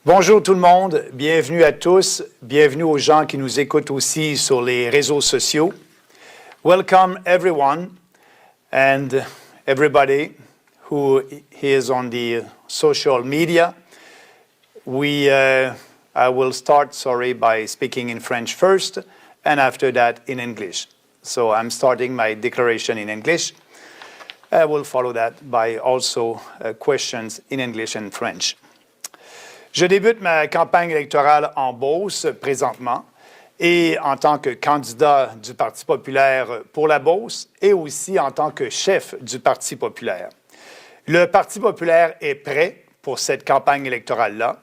Bonjour tout le monde, bienvenue à tous, bienvenue aux gens qui nous écoutent aussi sur les réseaux sociaux. Welcome everyone and everybody who is on the social media. I will start, by speaking in French first and after that in English. So I'm starting my declaration in English. I will follow that by also questions in English and French. Je débute ma campagne électorale en Beauce présentement et en tant que candidat du Parti populaire pour la Beauce et aussi en tant que chef du Parti populaire. Le Parti populaire est prêt pour cette campagne électorale-là.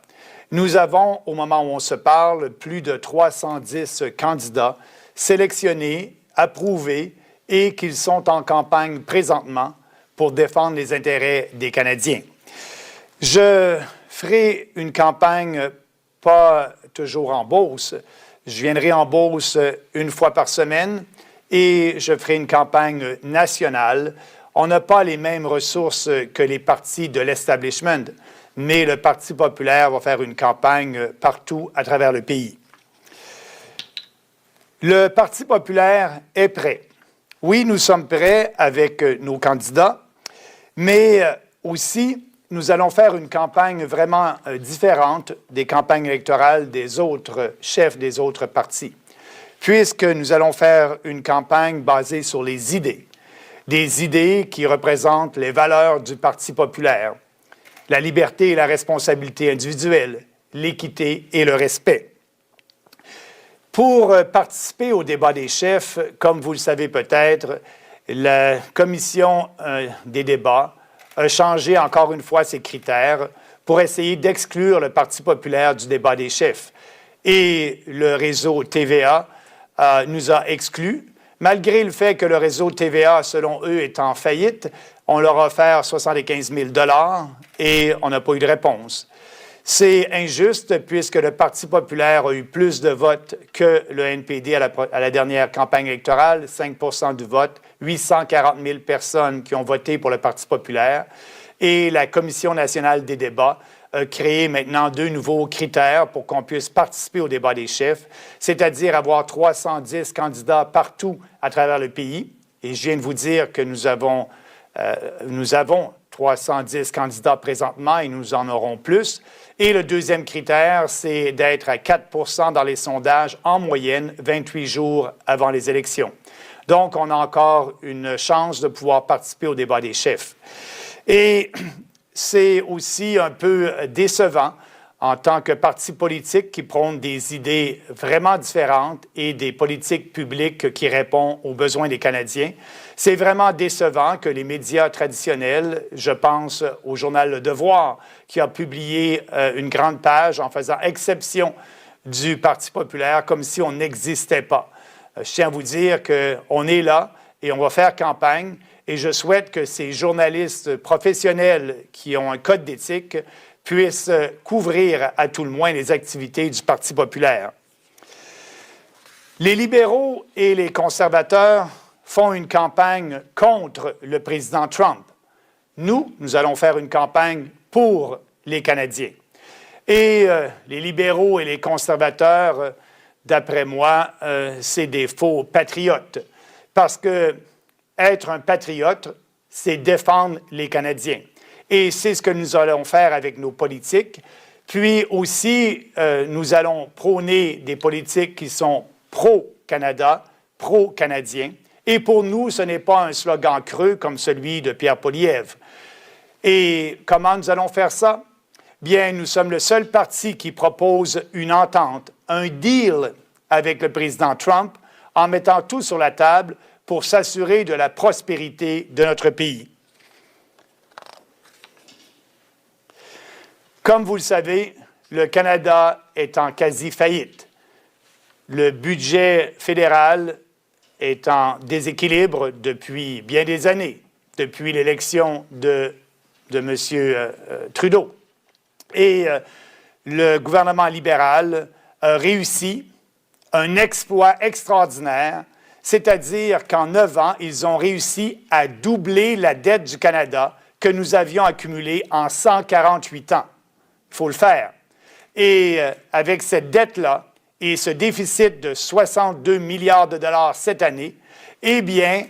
Nous avons, au moment où on se parle, plus de 310 candidats sélectionnés, approuvés et qu'ils sont en campagne présentement pour défendre les intérêts des Canadiens. Je ferai une campagne pas toujours en Beauce. Je viendrai en Beauce une fois par semaine et je ferai une campagne nationale. On n'a pas les mêmes ressources que les partis de l'establishment, mais le Parti populaire va faire une campagne partout à travers le pays. Le Parti populaire est prêt. Oui, nous sommes prêts avec nos candidats, mais aussi, nous allons faire une campagne vraiment différente des campagnes électorales des autres chefs des autres partis, puisque nous allons faire une campagne basée sur les idées, des idées qui représentent les valeurs du Parti populaire, la liberté et la responsabilité individuelle, l'équité et le respect. Pour participer au débat des chefs, comme vous le savez peut-être, la commission des débats a changé encore une fois ses critères pour essayer d'exclure le Parti populaire du débat des chefs. Et le réseau TVA nous a exclus, malgré le fait que le réseau TVA, selon eux, est en faillite. On leur a offert 75 000 $ et on n'a pas eu de réponse. C'est injuste puisque le Parti populaire a eu plus de votes que le NPD à la dernière campagne électorale, 5 % du vote, 840 000 personnes qui ont voté pour le Parti populaire. Et la Commission nationale des débats a créé maintenant 2 nouveaux critères pour qu'on puisse participer au débat des chefs, c'est-à-dire avoir 310 candidats partout à travers le pays. Et je viens de vous dire que nous avons 310 candidats présentement et nous en aurons plus. Et le deuxième critère, c'est d'être à 4 % dans les sondages en moyenne 28 jours avant les élections. Donc, on a encore une chance de pouvoir participer au débat des chefs. Et c'est aussi un peu décevant en tant que parti politique qui prône des idées vraiment différentes et des politiques publiques qui répondent aux besoins des Canadiens. C'est vraiment décevant que les médias traditionnels, je pense au journal Le Devoir, qui a publié une grande page en faisant exception du Parti populaire comme si on n'existait pas. Je tiens à vous dire qu'on est là et on va faire campagne et je souhaite que ces journalistes professionnels qui ont un code d'éthique puissent couvrir à tout le moins les activités du Parti populaire. Les libéraux et les conservateurs font une campagne contre le président Trump. Nous allons faire une campagne pour les Canadiens. Et les libéraux et les conservateurs, d'après moi, c'est des faux patriotes. Parce que être un patriote, c'est défendre les Canadiens. Et c'est ce que nous allons faire avec nos politiques. Puis aussi, nous allons prôner des politiques qui sont pro-Canada, pro-canadiens. Et pour nous, ce n'est pas un slogan creux comme celui de Pierre Poilievre. Et comment nous allons faire ça? Bien, nous sommes le seul parti qui propose une entente, un deal avec le président Trump en mettant tout sur la table pour s'assurer de la prospérité de notre pays. Comme vous le savez, le Canada est en quasi-faillite. Le budget fédéral est en déséquilibre depuis bien des années, depuis l'élection de M. Trudeau. Et le gouvernement libéral a réussi un exploit extraordinaire, c'est-à-dire qu'en 9 ans, ils ont réussi à doubler la dette du Canada que nous avions accumulée en 148 ans. Il faut le faire. Et avec cette dette-là et ce déficit de 62 milliards de dollars cette année, eh bien,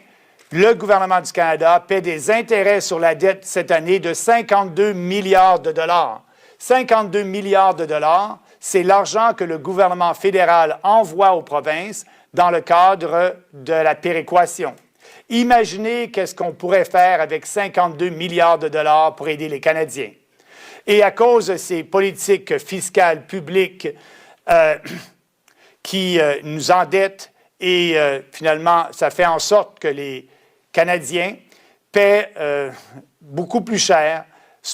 le gouvernement du Canada paie des intérêts sur la dette cette année de 52 milliards de dollars. 52 milliards de dollars, c'est l'argent que le gouvernement fédéral envoie aux provinces dans le cadre de la péréquation. Imaginez qu'est-ce qu'on pourrait faire avec 52 milliards de dollars pour aider les Canadiens. Et à cause de ces politiques fiscales publiques qui nous endettent et finalement, ça fait en sorte que les Canadiens paient beaucoup plus cher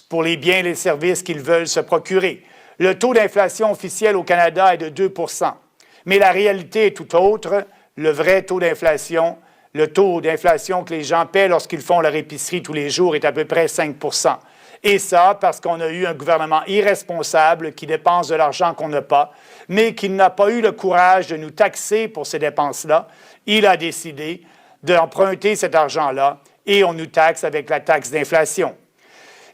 pour les biens et les services qu'ils veulent se procurer. Le taux d'inflation officiel au Canada est de 2 %. Mais la réalité est tout autre. Le vrai taux d'inflation, le taux d'inflation que les gens paient lorsqu'ils font leur épicerie tous les jours est à peu près 5 %. Et ça, parce qu'on a eu un gouvernement irresponsable qui dépense de l'argent qu'on n'a pas, mais qui n'a pas eu le courage de nous taxer pour ces dépenses-là. Il a décidé d'emprunter cet argent-là et on nous taxe avec la taxe d'inflation.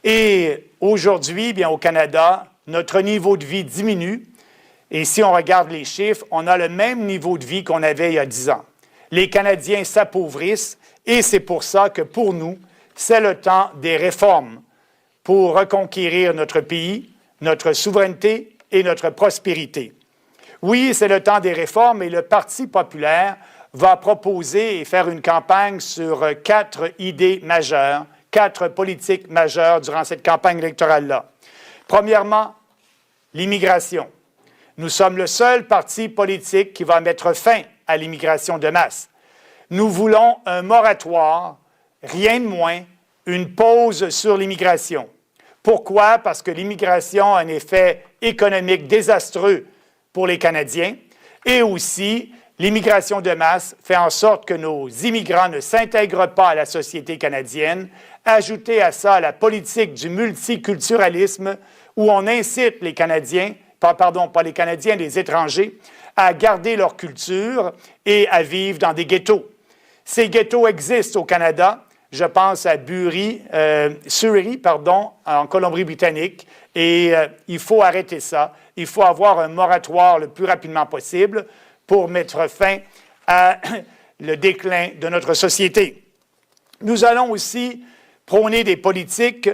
Et aujourd'hui, bien au Canada, notre niveau de vie diminue. Et si on regarde les chiffres, on a le même niveau de vie qu'on avait il y a 10 ans. Les Canadiens s'appauvrissent et c'est pour ça que pour nous, c'est le temps des réformes pour reconquérir notre pays, notre souveraineté et notre prospérité. Oui, c'est le temps des réformes et le Parti populaire va proposer et faire une campagne sur 4 idées majeures, 4 politiques majeures durant cette campagne électorale-là. Premièrement, l'immigration. Nous sommes le seul parti politique qui va mettre fin à l'immigration de masse. Nous voulons un moratoire, rien de moins, une pause sur l'immigration. Pourquoi? Parce que l'immigration a un effet économique désastreux pour les Canadiens et aussi l'immigration de masse fait en sorte que nos immigrants ne s'intègrent pas à la société canadienne. Ajoutez à ça la politique du multiculturalisme où on incite les Canadiens, pas les Canadiens, les étrangers, à garder leur culture et à vivre dans des ghettos. Ces ghettos existent au Canada. Je pense à Surrey, en Colombie-Britannique, et il faut arrêter ça. Il faut avoir un moratoire le plus rapidement possible pour mettre fin à le déclin de notre société. Nous allons aussi prôner des politiques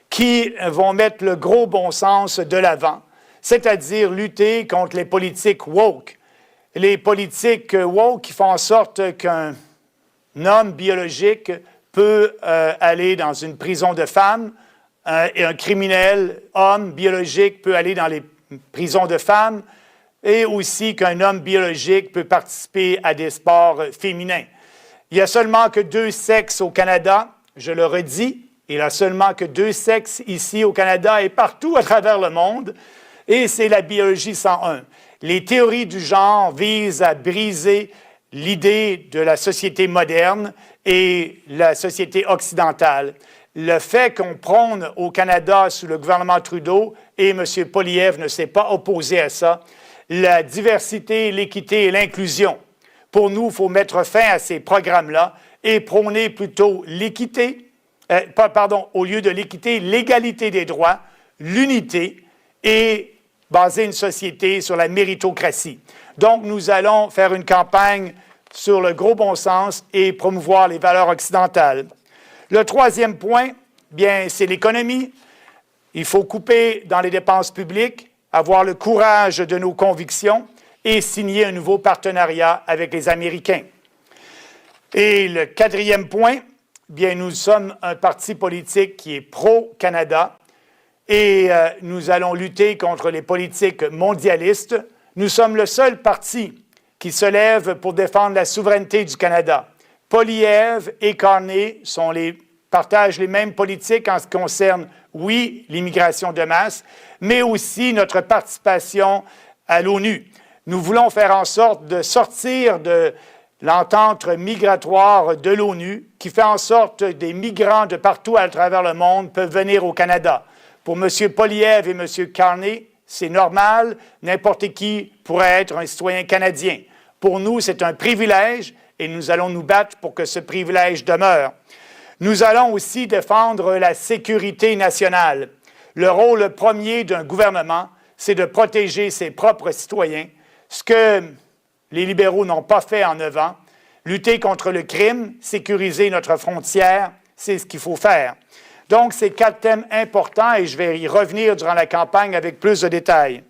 qui vont mettre le gros bon sens de l'avant, c'est-à-dire lutter contre les politiques woke. Les politiques woke qui font en sorte qu'un homme biologique peut aller dans une prison de femmes et un criminel homme biologique peut aller dans les prisons de femmes et aussi qu'un homme biologique peut participer à des sports féminins. Il n'y a seulement que 2 sexes au Canada, je le redis, il n'y a seulement que 2 sexes ici au Canada et partout à travers le monde, et c'est la biologie 101. Les théories du genre visent à briser l'idée de la société moderne et la société occidentale. Le fait qu'on prône au Canada sous le gouvernement Trudeau, et M. Poilievre ne s'est pas opposé à ça, la diversité, l'équité et l'inclusion. Pour nous, il faut mettre fin à ces programmes-là et prôner plutôt l'équité, au lieu de l'équité, l'égalité des droits, l'unité et baser une société sur la méritocratie. Donc, nous allons faire une campagne sur le gros bon sens et promouvoir les valeurs occidentales. Le troisième point, bien, c'est l'économie. Il faut couper dans les dépenses publiques, avoir le courage de nos convictions et signer un nouveau partenariat avec les Américains. Et le quatrième point, bien, nous sommes un parti politique qui est pro-Canada et nous allons lutter contre les politiques mondialistes. Nous sommes le seul parti qui se lève pour défendre la souveraineté du Canada. Poilievre et Carney partagent les mêmes politiques en ce qui concerne, oui, l'immigration de masse, mais aussi notre participation à l'ONU. Nous voulons faire en sorte de sortir de l'entente migratoire de l'ONU qui fait en sorte que des migrants de partout à travers le monde peuvent venir au Canada. Pour M. Poilievre et M. Carney, c'est normal, n'importe qui pourrait être un citoyen canadien. Pour nous, c'est un privilège et nous allons nous battre pour que ce privilège demeure. Nous allons aussi défendre la sécurité nationale. Le rôle premier d'un gouvernement, c'est de protéger ses propres citoyens, ce que les libéraux n'ont pas fait en 9 ans. Lutter contre le crime, sécuriser notre frontière, c'est ce qu'il faut faire. Donc, c'est 4 thèmes importants et je vais y revenir durant la campagne avec plus de détails.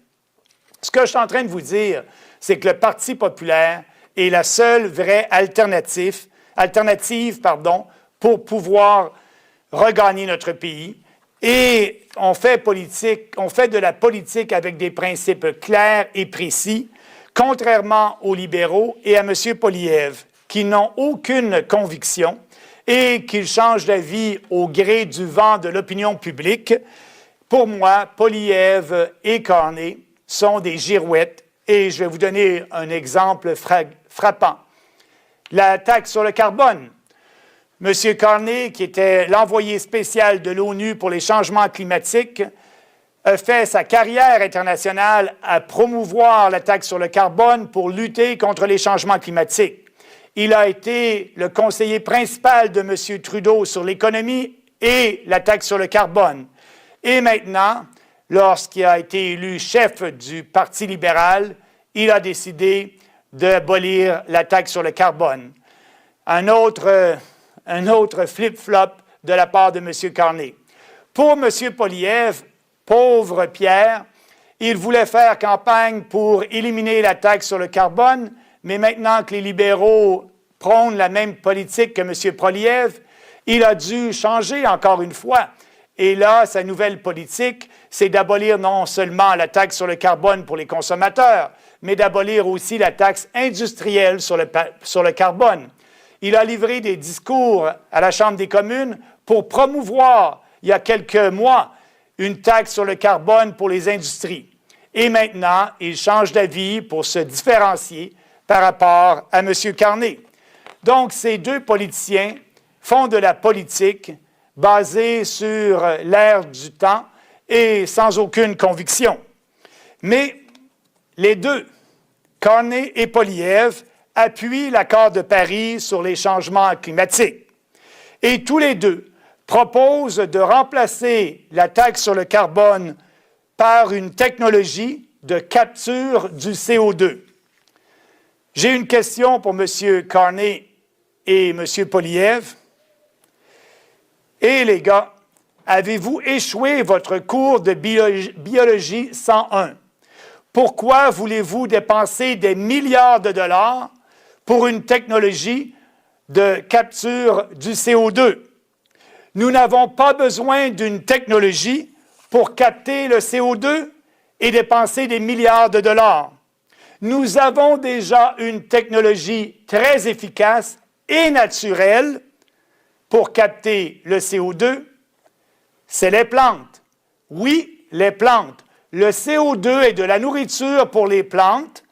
Ce que je suis en train de vous dire, c'est que le Parti populaire est la seule vraie alternative pour pouvoir regagner notre pays. Et on fait de la politique avec des principes clairs et précis, contrairement aux libéraux et à M. Poilievre, qui n'ont aucune conviction et qui changent d'avis au gré du vent de l'opinion publique. Pour moi, Poilievre et Carney sont des girouettes et je vais vous donner un exemple frappant. La taxe sur le carbone. M. Carney, qui était l'envoyé spécial de l'ONU pour les changements climatiques, a fait sa carrière internationale à promouvoir la taxe sur le carbone pour lutter contre les changements climatiques. Il a été le conseiller principal de M. Trudeau sur l'économie et la taxe sur le carbone. Et maintenant, lorsqu'il a été élu chef du Parti libéral, il a décidé d'abolir la taxe sur le carbone. Un autre flip-flop de la part de M. Carney. Pour M. Poilievre, pauvre Pierre, il voulait faire campagne pour éliminer la taxe sur le carbone, mais maintenant que les libéraux prônent la même politique que M. Poilievre, il a dû changer encore une fois. Et là, sa nouvelle politique, c'est d'abolir non seulement la taxe sur le carbone pour les consommateurs, mais d'abolir aussi la taxe industrielle sur le carbone. Il a livré des discours à la Chambre des communes pour promouvoir, il y a quelques mois, une taxe sur le carbone pour les industries. Et maintenant, il change d'avis pour se différencier par rapport à M. Carney. Donc, ces deux politiciens font de la politique basée sur l'air du temps et sans aucune conviction. Mais les deux, Carney et Poilievre, appuient l'accord de Paris sur les changements climatiques. Et tous les deux proposent de remplacer la taxe sur le carbone par une technologie de capture du CO2. J'ai une question pour M. Carney et M. Poilievre. Et les gars, avez-vous échoué votre cours de biologie 101? Pourquoi voulez-vous dépenser des milliards de dollars pour une technologie de capture du CO2? Nous n'avons pas besoin d'une technologie pour capter le CO2 et dépenser des milliards de dollars. Nous avons déjà une technologie très efficace et naturelle pour capter le CO2, c'est les plantes. Oui, les plantes. Le CO2 est de la nourriture pour les plantes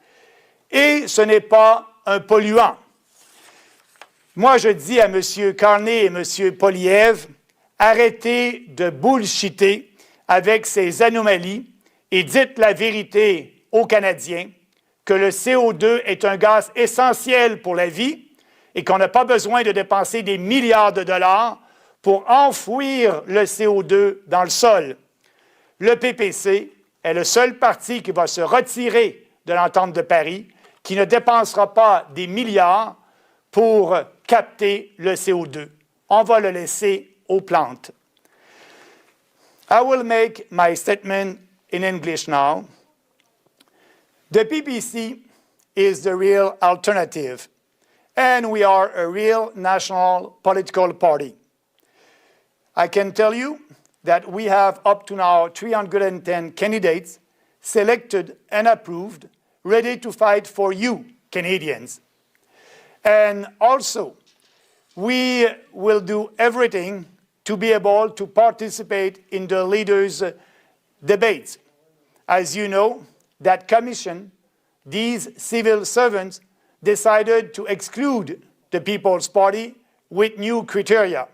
et ce n'est pas un polluant. Moi, je dis à M. Carney et M. Poilievre, arrêtez de bullshiter avec ces anomalies et dites la vérité aux Canadiens que le CO2 est un gaz essentiel pour la vie et qu'on n'a pas besoin de dépenser des milliards de dollars pour enfouir le CO2 dans le sol. Le PPC est le seul parti qui va se retirer de l'entente de Paris, qui ne dépensera pas des milliards pour capter le CO2. On va le laisser aux plantes. I will make my statement in English now. The PPC is the real alternative, and we are a real national political party. I can tell you that we have up to now 310 candidates selected and approved, ready to fight for you, Canadians. And also, we will do everything to be able to participate in the leaders' debates. As you know, that commission, these civil servants, decided to exclude the People's Party with new criteria.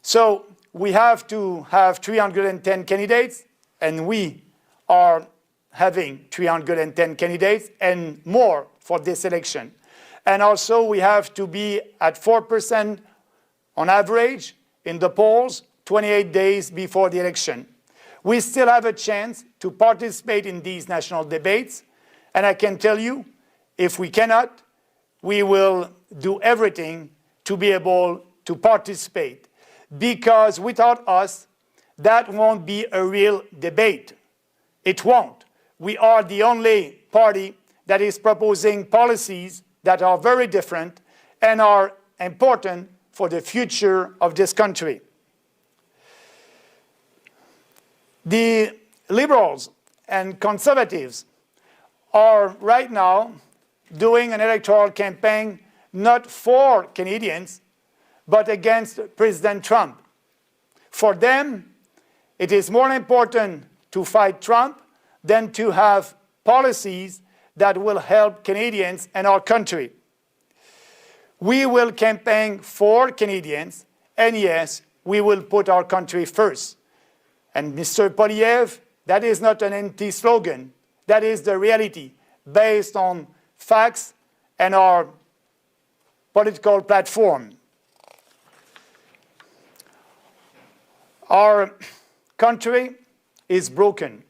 So we have to have 310 candidates, and we are having 310 candidates and more for this election. And also we have to be at 4% on average in the polls 28 days before the election. We still have a chance to participate in these national debates. And I can tell you, if we cannot, we will do everything to be able to participate. Because without us, that won't be a real debate. It won't. We are the only party that is proposing policies that are very different and are important for the future of this country. The Liberals and Conservatives are right now doing an electoral campaign not for Canadians, but against President Trump. For them, it is more important to fight Trump than to have policies that will help Canadians and our country. We will campaign for Canadians, and yes, we will put our country first. And Mr. Poilievre, that is not an empty slogan. That is the reality, based on facts and our political platform. Our country is broken.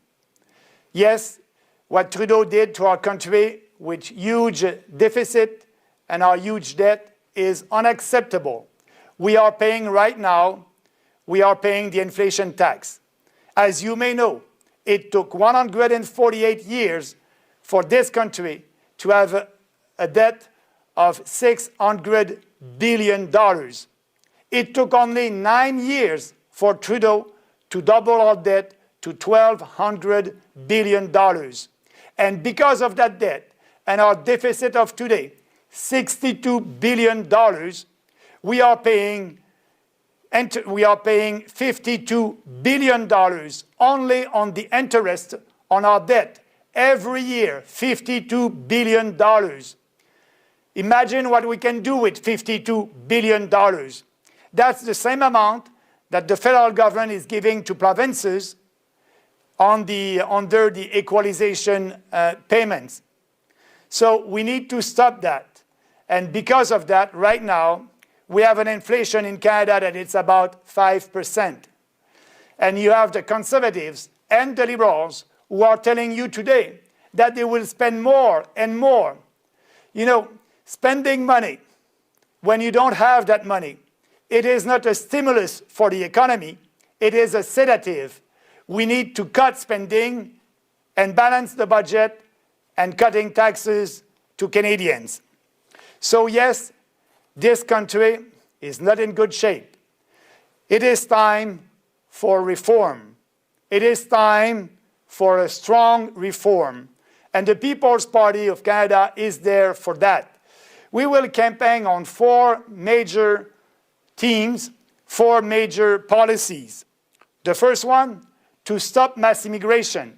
Yes, what Trudeau did to our country with huge deficit and our huge debt is unacceptable. We are paying right now, we are paying the inflation tax. As you may know, it took 148 years for this country to have a debt of $600 billion. It took only 9 years for Trudeau to double our debt to $1,200 billion. And because of that debt and our deficit of today, $62 billion, we are paying $52 billion only on the interest on our debt. Every year, $52 billion. Imagine what we can do with $52 billion. That's the same amount that the federal government is giving to provinces under the equalization payments. So we need to stop that. And because of that, right now, we have an inflation in Canada that it's about 5%. And you have the Conservatives and the Liberals who are telling you today that they will spend more and more. You know, spending money when you don't have that money, it is not a stimulus for the economy, it is a sedative. We need to cut spending and balance the budget and cutting taxes to Canadians. So yes, this country is not in good shape. It is time for reform. It is time for a strong reform. And the People's Party of Canada is there for that. We will campaign on 4 major themes, 4 major policies. The first one, to stop mass immigration.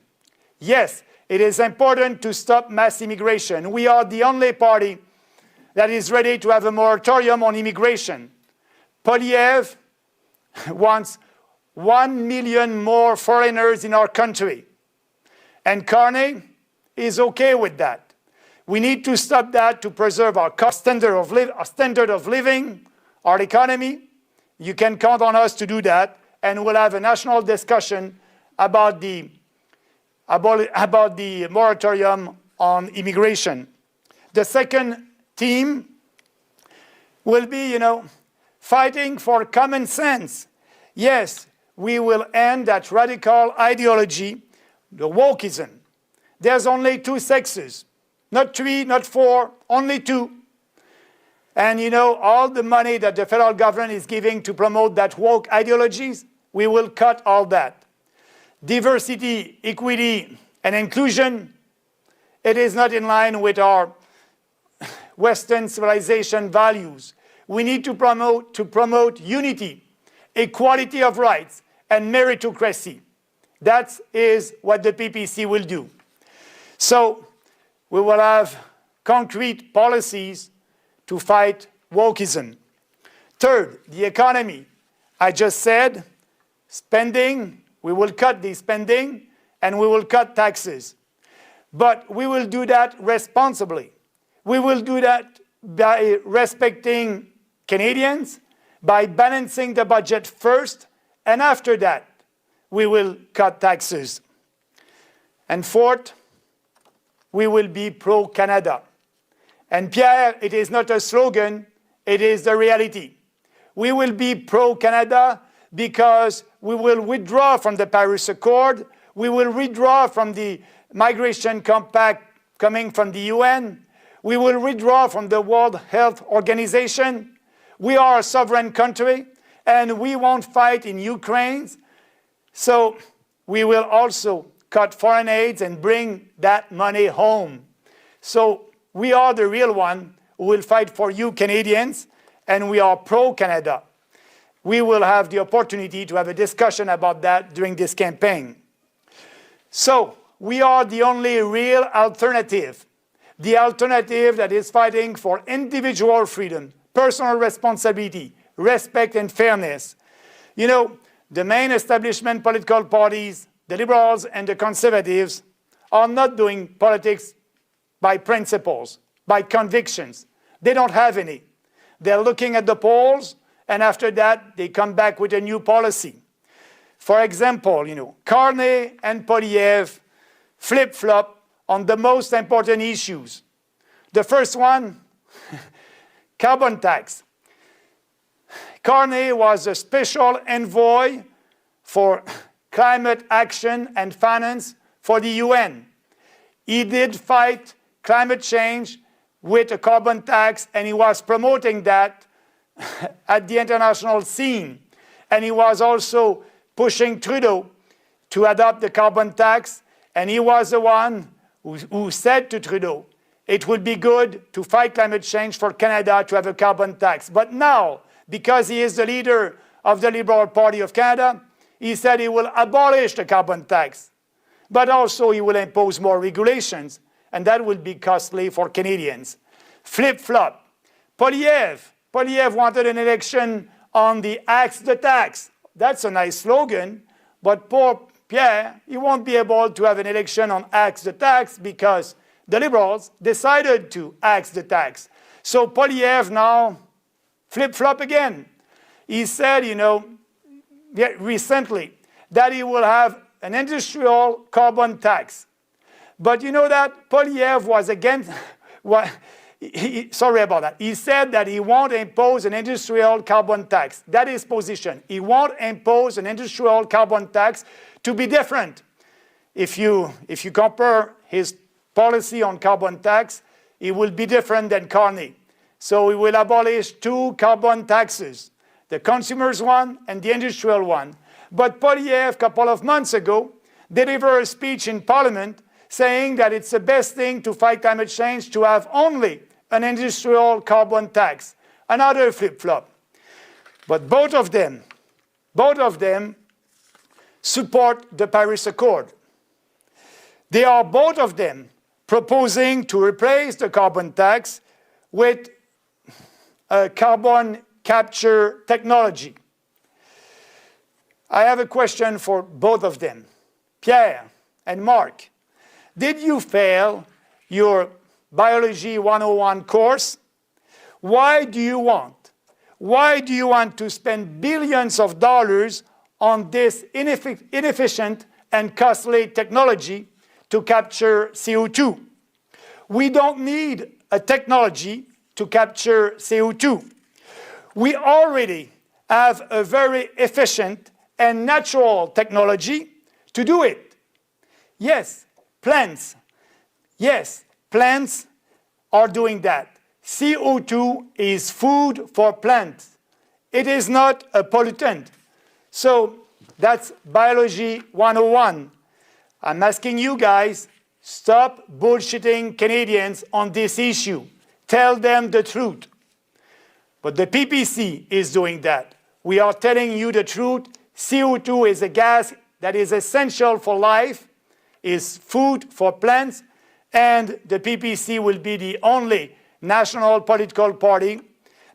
Yes, it is important to stop mass immigration. We are the only party that is ready to have a moratorium on immigration. Poilievre wants 1 million more foreigners in our country. And Carney is okay with that. We need to stop that to preserve our standard of living, our economy. You can count on us to do that, and we'll have a national discussion about the moratorium on immigration. The second theme will be, fighting for common sense. Yes, we will end that radical ideology, the wokeism. There's only 2 sexes, not 3, not 4, only 2. And all the money that the federal government is giving to promote that woke ideologies, we will cut all that. Diversity, equity, and inclusion, it is not in line with our Western civilization values. We need to promote unity, equality of rights, and meritocracy. That is what the PPC will do. So we will have concrete policies to fight wokeism. Third, the economy. I just said, spending, we will cut the spending, and we will cut taxes. But we will do that responsibly. We will do that by respecting Canadians, by balancing the budget first, and after that, we will cut taxes. And fourth, we will be pro-Canada. And Pierre, it is not a slogan, it is the reality. We will be pro-Canada because we will withdraw from the Paris Accord, we will withdraw from the Migration Compact coming from the UN, we will withdraw from the World Health Organization. We are a sovereign country, and we won't fight in Ukraine. So we will also cut foreign aids and bring that money home. So we are the real one who will fight for you Canadians, and we are pro-Canada. We will have the opportunity to have a discussion about that during this campaign. So we are the only real alternative. The alternative that is fighting for individual freedom, personal responsibility, respect and fairness. You know, the main establishment political parties, the Liberals and the Conservatives, are not doing politics by principles, by convictions. They don't have any. They're looking at the polls, and after that, they come back with a new policy. For example, you know, Carney and Poilievre flip-flop on the most important issues. The first one, carbon tax. Carney was a special envoy for climate action and finance for the UN. He did fight climate change with a carbon tax, and he was promoting that at the international scene. And he was also pushing Trudeau to adopt the carbon tax, and he was the one who said to Trudeau, it would be good to fight climate change for Canada to have a carbon tax. But now, because he is the leader of the Liberal Party of Canada, he said he will abolish the carbon tax, but also he will impose more regulations, and that will be costly for Canadians. Flip-flop. Poilievre wanted an election on the axe the tax. That's a nice slogan, but poor Pierre, he won't be able to have an election on axe the tax because the Liberals decided to axe the tax. So Poilievre now flip-flop again. He said, you know, recently that he will have an industrial carbon tax. But you know that Poilievre was against, sorry about that. He said that he won't impose an industrial carbon tax. That is his position. He won't impose an industrial carbon tax to be different. If you compare his policy on carbon tax, it will be different than Carney. So he will abolish two carbon taxes, the consumers one and the industrial one. But Poilievre, a couple of months ago, delivered a speech in Parliament saying that it's the best thing to fight climate change to have only an industrial carbon tax. Another flip-flop. But both of them support the Paris Accord. They are both of them proposing to replace the carbon tax with a carbon capture technology. I have a question for both of them. Pierre and Mark, did you fail your Biology 101 course? Why do you want to spend billions of dollars on this inefficient and costly technology to capture CO2? We don't need a technology to capture CO2. We already have a very efficient and natural technology to do it. Yes, plants are doing that. CO2 is food for plants. It is not a pollutant. So that's Biology 101. I'm asking you guys, stop bullshitting Canadians on this issue. Tell them the truth. But the PPC is doing that. We are telling you the truth. CO2 is a gas that is essential for life, is food for plants, and the PPC will be the only national political party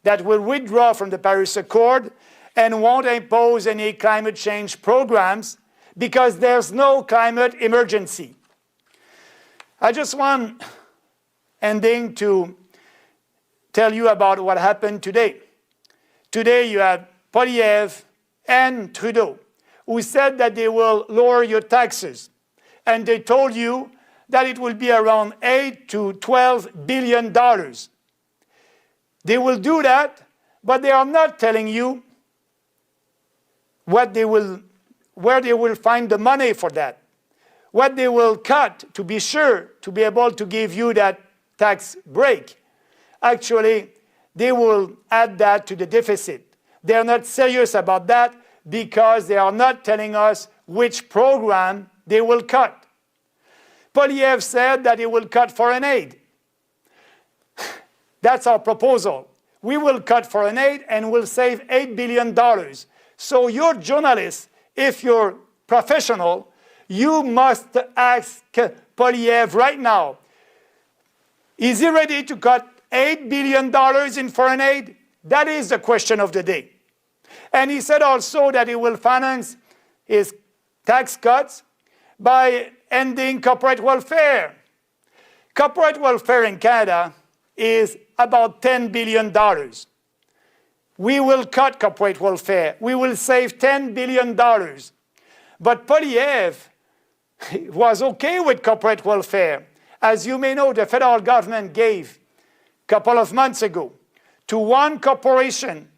that will withdraw from the Paris Accord and won't impose any climate change programs because there's no climate emergency. I just want ending to tell you about what happened today. Today you had Poilievre and Trudeau who said that they will lower your taxes. And they told you that it will be around $8 to $12 billion. They will do that, but they are not telling you where they will find the money for that, what they will cut to be sure to be able to give you that tax break. Actually, they will add that to the deficit. They are not serious about that because they are not telling us which program they will cut. Poilievre said that he will cut foreign aid. That's our proposal. We will cut foreign aid and we'll save $8 billion. So your journalists, if you're professional, you must ask Poilievre right now, is he ready to cut $8 billion in foreign aid? That is the question of the day. And he said also that he will finance his tax cuts by ending corporate welfare. Corporate welfare in Canada is about $10 billion. We will cut corporate welfare. We will save $10 billion. But Poilievre was okay with corporate welfare. As you may know, the federal government gave a couple of months ago to one corporation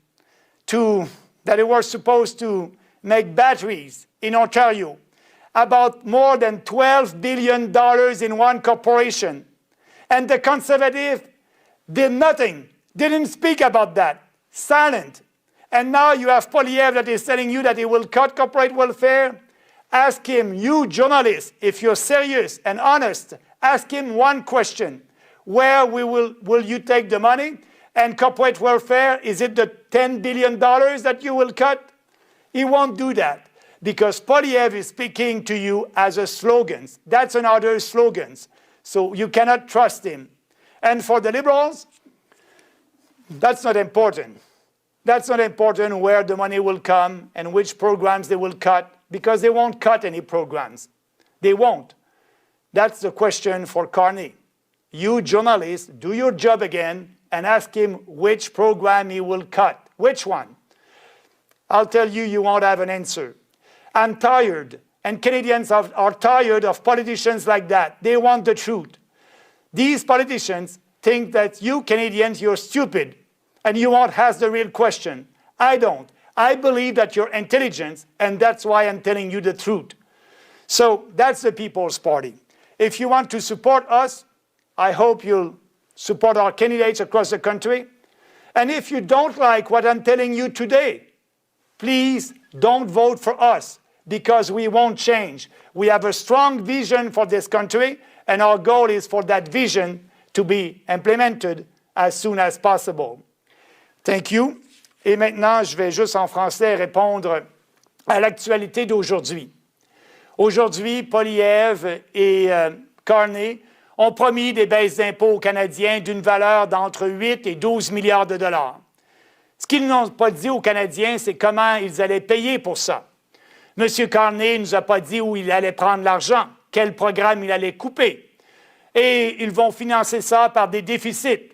that it was supposed to make batteries in Ontario, about more than $12 billion in one corporation. And the Conservatives did nothing, didn't speak about that, silent. And now you have Poilievre that is telling you that he will cut corporate welfare. Ask him, you journalists, if you're serious and honest, ask him one question. Where will you take the money? And corporate welfare, is it the $10 billion that you will cut? He won't do that because Poilievre is speaking to you as a slogan. That's another slogan. So you cannot trust him. And for the Liberals, that's not important. That's not important where the money will come and which programs they will cut because they won't cut any programs. They won't. That's the question for Carney. You journalists, do your job again and ask him which program he will cut. Which one? I'll tell you, you won't have an answer. I'm tired, and Canadians are tired of politicians like that. They want the truth. These politicians think that you Canadians, you're stupid, and you won't ask the real question. I don't. I believe that you're intelligent, and that's why I'm telling you the truth. So that's the People's Party. If you want to support us, I hope you'll support our candidates across the country. And if you don't like what I'm telling you today, please don't vote for us because we won't change. We have a strong vision for this country, and our goal is for that vision to be implemented as soon as possible. Thank you. Et maintenant, je vais juste en français répondre à l'actualité d'aujourd'hui. Aujourd'hui, Poilievre et Carney ont promis des baisses d'impôts aux Canadiens d'une valeur d'entre 8 et 12 milliards de dollars. Ce qu'ils n'ont pas dit aux Canadiens, c'est comment ils allaient payer pour ça. M. Carney ne nous a pas dit où il allait prendre l'argent, quel programme il allait couper. Et ils vont financer ça par des déficits.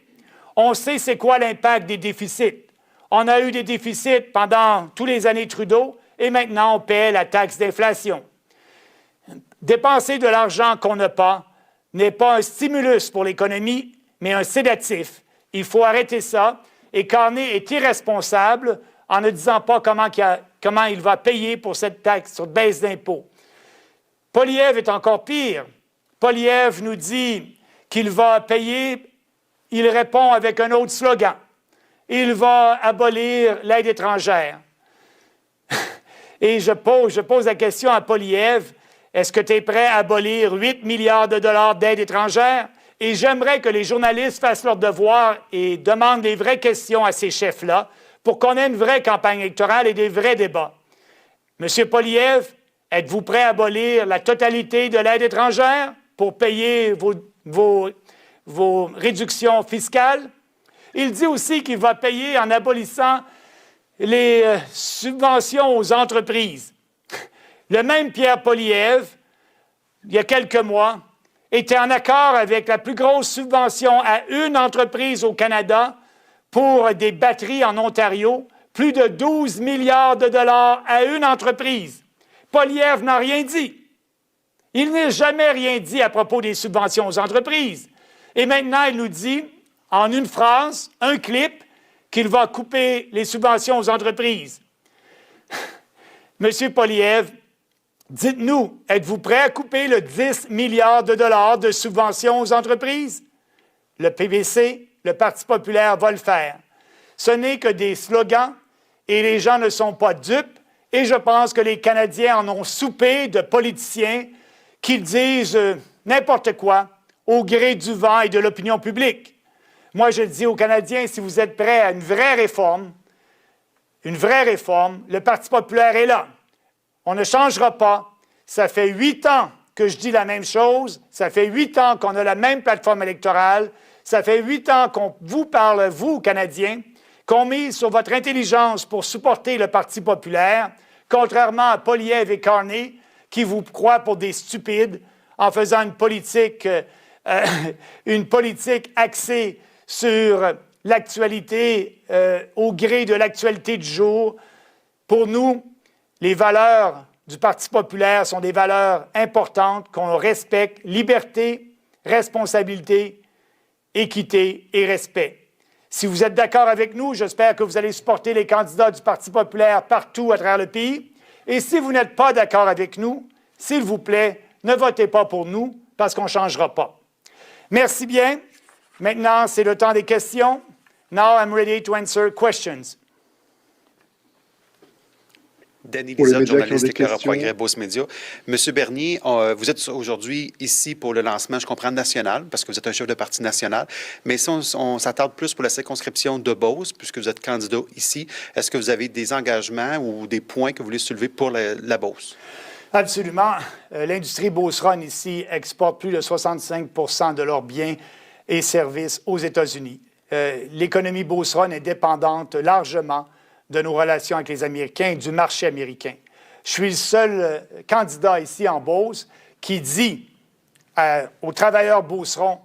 On sait c'est quoi l'impact des déficits. On a eu des déficits pendant toutes les années Trudeau et maintenant on paie la taxe d'inflation. Dépenser de l'argent qu'on n'a pas n'est pas un stimulus pour l'économie, mais un sédatif. Il faut arrêter ça. Et Carney est irresponsable en ne disant pas comment il va payer pour cette taxe, cette baisse d'impôts. Poilievre est encore pire. Poilievre nous dit qu'il va payer, il répond avec un autre slogan. Il va abolir l'aide étrangère. Et je pose la question à Poilievre, est-ce que tu es prêt à abolir 8 milliards de dollars d'aide étrangère? Et j'aimerais que les journalistes fassent leur devoir et demandent des vraies questions à ces chefs-là pour qu'on ait une vraie campagne électorale et des vrais débats. Monsieur Poilievre, êtes-vous prêt à abolir la totalité de l'aide étrangère pour payer vos réductions fiscales? Il dit aussi qu'il va payer en abolissant les subventions aux entreprises. Le même Pierre Poilievre, il y a quelques mois, était en accord avec la plus grosse subvention à une entreprise au Canada pour des batteries en Ontario, plus de 12 milliards de dollars à une entreprise. Poilievre n'a rien dit. Il n'a jamais rien dit à propos des subventions aux entreprises. Et maintenant, il nous dit, en une phrase, un clip, qu'il va couper les subventions aux entreprises. Monsieur Poilievre, dites-nous, êtes-vous prêt à couper le 10 milliards de dollars de subventions aux entreprises? Le PPC, le Parti populaire, va le faire. Ce n'est que des slogans et les gens ne sont pas dupes. Et je pense que les Canadiens en ont soupé de politiciens qui disent n'importe quoi au gré du vent et de l'opinion publique. Moi, je dis aux Canadiens, si vous êtes prêts à une vraie réforme, le Parti populaire est là. On ne changera pas. Ça fait 8 ans que je dis la même chose. Ça fait 8 ans qu'on a la même plateforme électorale. Ça fait 8 ans qu'on vous parle, vous, Canadiens, qu'on mise sur votre intelligence pour supporter le Parti populaire, contrairement à Poilievre et Carney, qui vous croient pour des stupides en faisant une politique axée sur l'actualité, au gré de l'actualité du jour. Pour nous, les valeurs du Parti populaire sont des valeurs importantes qu'on respecte: liberté, responsabilité, équité et respect. Si vous êtes d'accord avec nous, j'espère que vous allez supporter les candidats du Parti populaire partout à travers le pays. Et si vous n'êtes pas d'accord avec nous, s'il vous plaît, ne votez pas pour nous parce qu'on ne changera pas. Merci bien. Maintenant, c'est le temps des questions. Now I'm ready to answer questions. Danny Lizotte, journaliste éclaireur progrès Beauce Média. Monsieur Bernier, vous êtes aujourd'hui ici pour le lancement, je comprends, national, parce que vous êtes un chef de parti national, mais si on s'attarde plus pour la circonscription de Beauce, puisque vous êtes candidat ici, est-ce que vous avez des engagements ou des points que vous voulez soulever pour la Beauce? Absolument. L'industrie beauceronne ici exporte plus de 65 % de leurs biens et services aux États-Unis. L'économie beauceronne est dépendante largement de nos relations avec les Américains et du marché américain. Je suis le seul candidat ici en Beauce qui dit aux travailleurs beaucerons,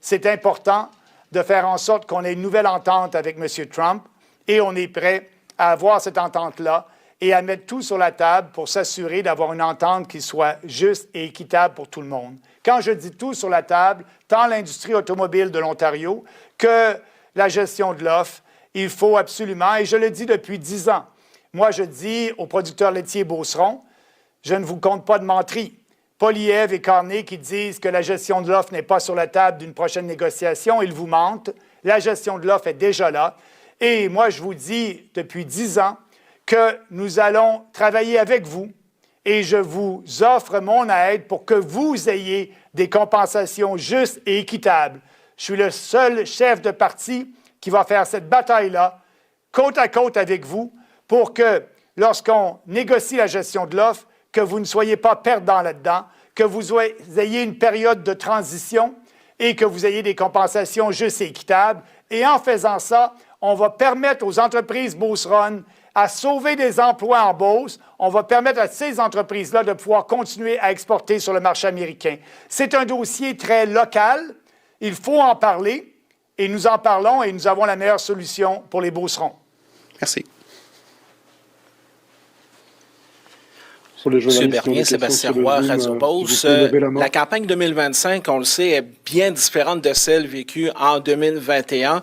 c'est important de faire en sorte qu'on ait une nouvelle entente avec M. Trump et on est prêt à avoir cette entente-là et à mettre tout sur la table pour s'assurer d'avoir une entente qui soit juste et équitable pour tout le monde. Quand je dis tout sur la table, tant l'industrie automobile de l'Ontario que la gestion de l'offre, il faut absolument, et je le dis depuis 10 ans, moi je dis aux producteurs laitiers beaucerons, je ne vous compte pas de menterie. Poilievre et Carney qui disent que la gestion de l'offre n'est pas sur la table d'une prochaine négociation, ils vous mentent. La gestion de l'offre est déjà là. Et moi je vous dis depuis 10 ans que nous allons travailler avec vous et je vous offre mon aide pour que vous ayez des compensations justes et équitables. Je suis le seul chef de parti qui va faire cette bataille-là, côte à côte avec vous, pour que, lorsqu'on négocie la gestion de l'offre, que vous ne soyez pas perdants là-dedans, que vous ayez une période de transition et que vous ayez des compensations justes et équitables. Et en faisant ça, on va permettre aux entreprises beauceronnes à sauver des emplois en Beauce. On va permettre à ces entreprises-là de pouvoir continuer à exporter sur le marché américain. C'est un dossier très local. Il faut en parler. Et nous en parlons et nous avons la meilleure solution pour les beaucerons. Merci. Monsieur Bernier, Sébastien Roy, Radio Beauce. La campagne 2025, on le sait, est bien différente de celle vécue en 2021.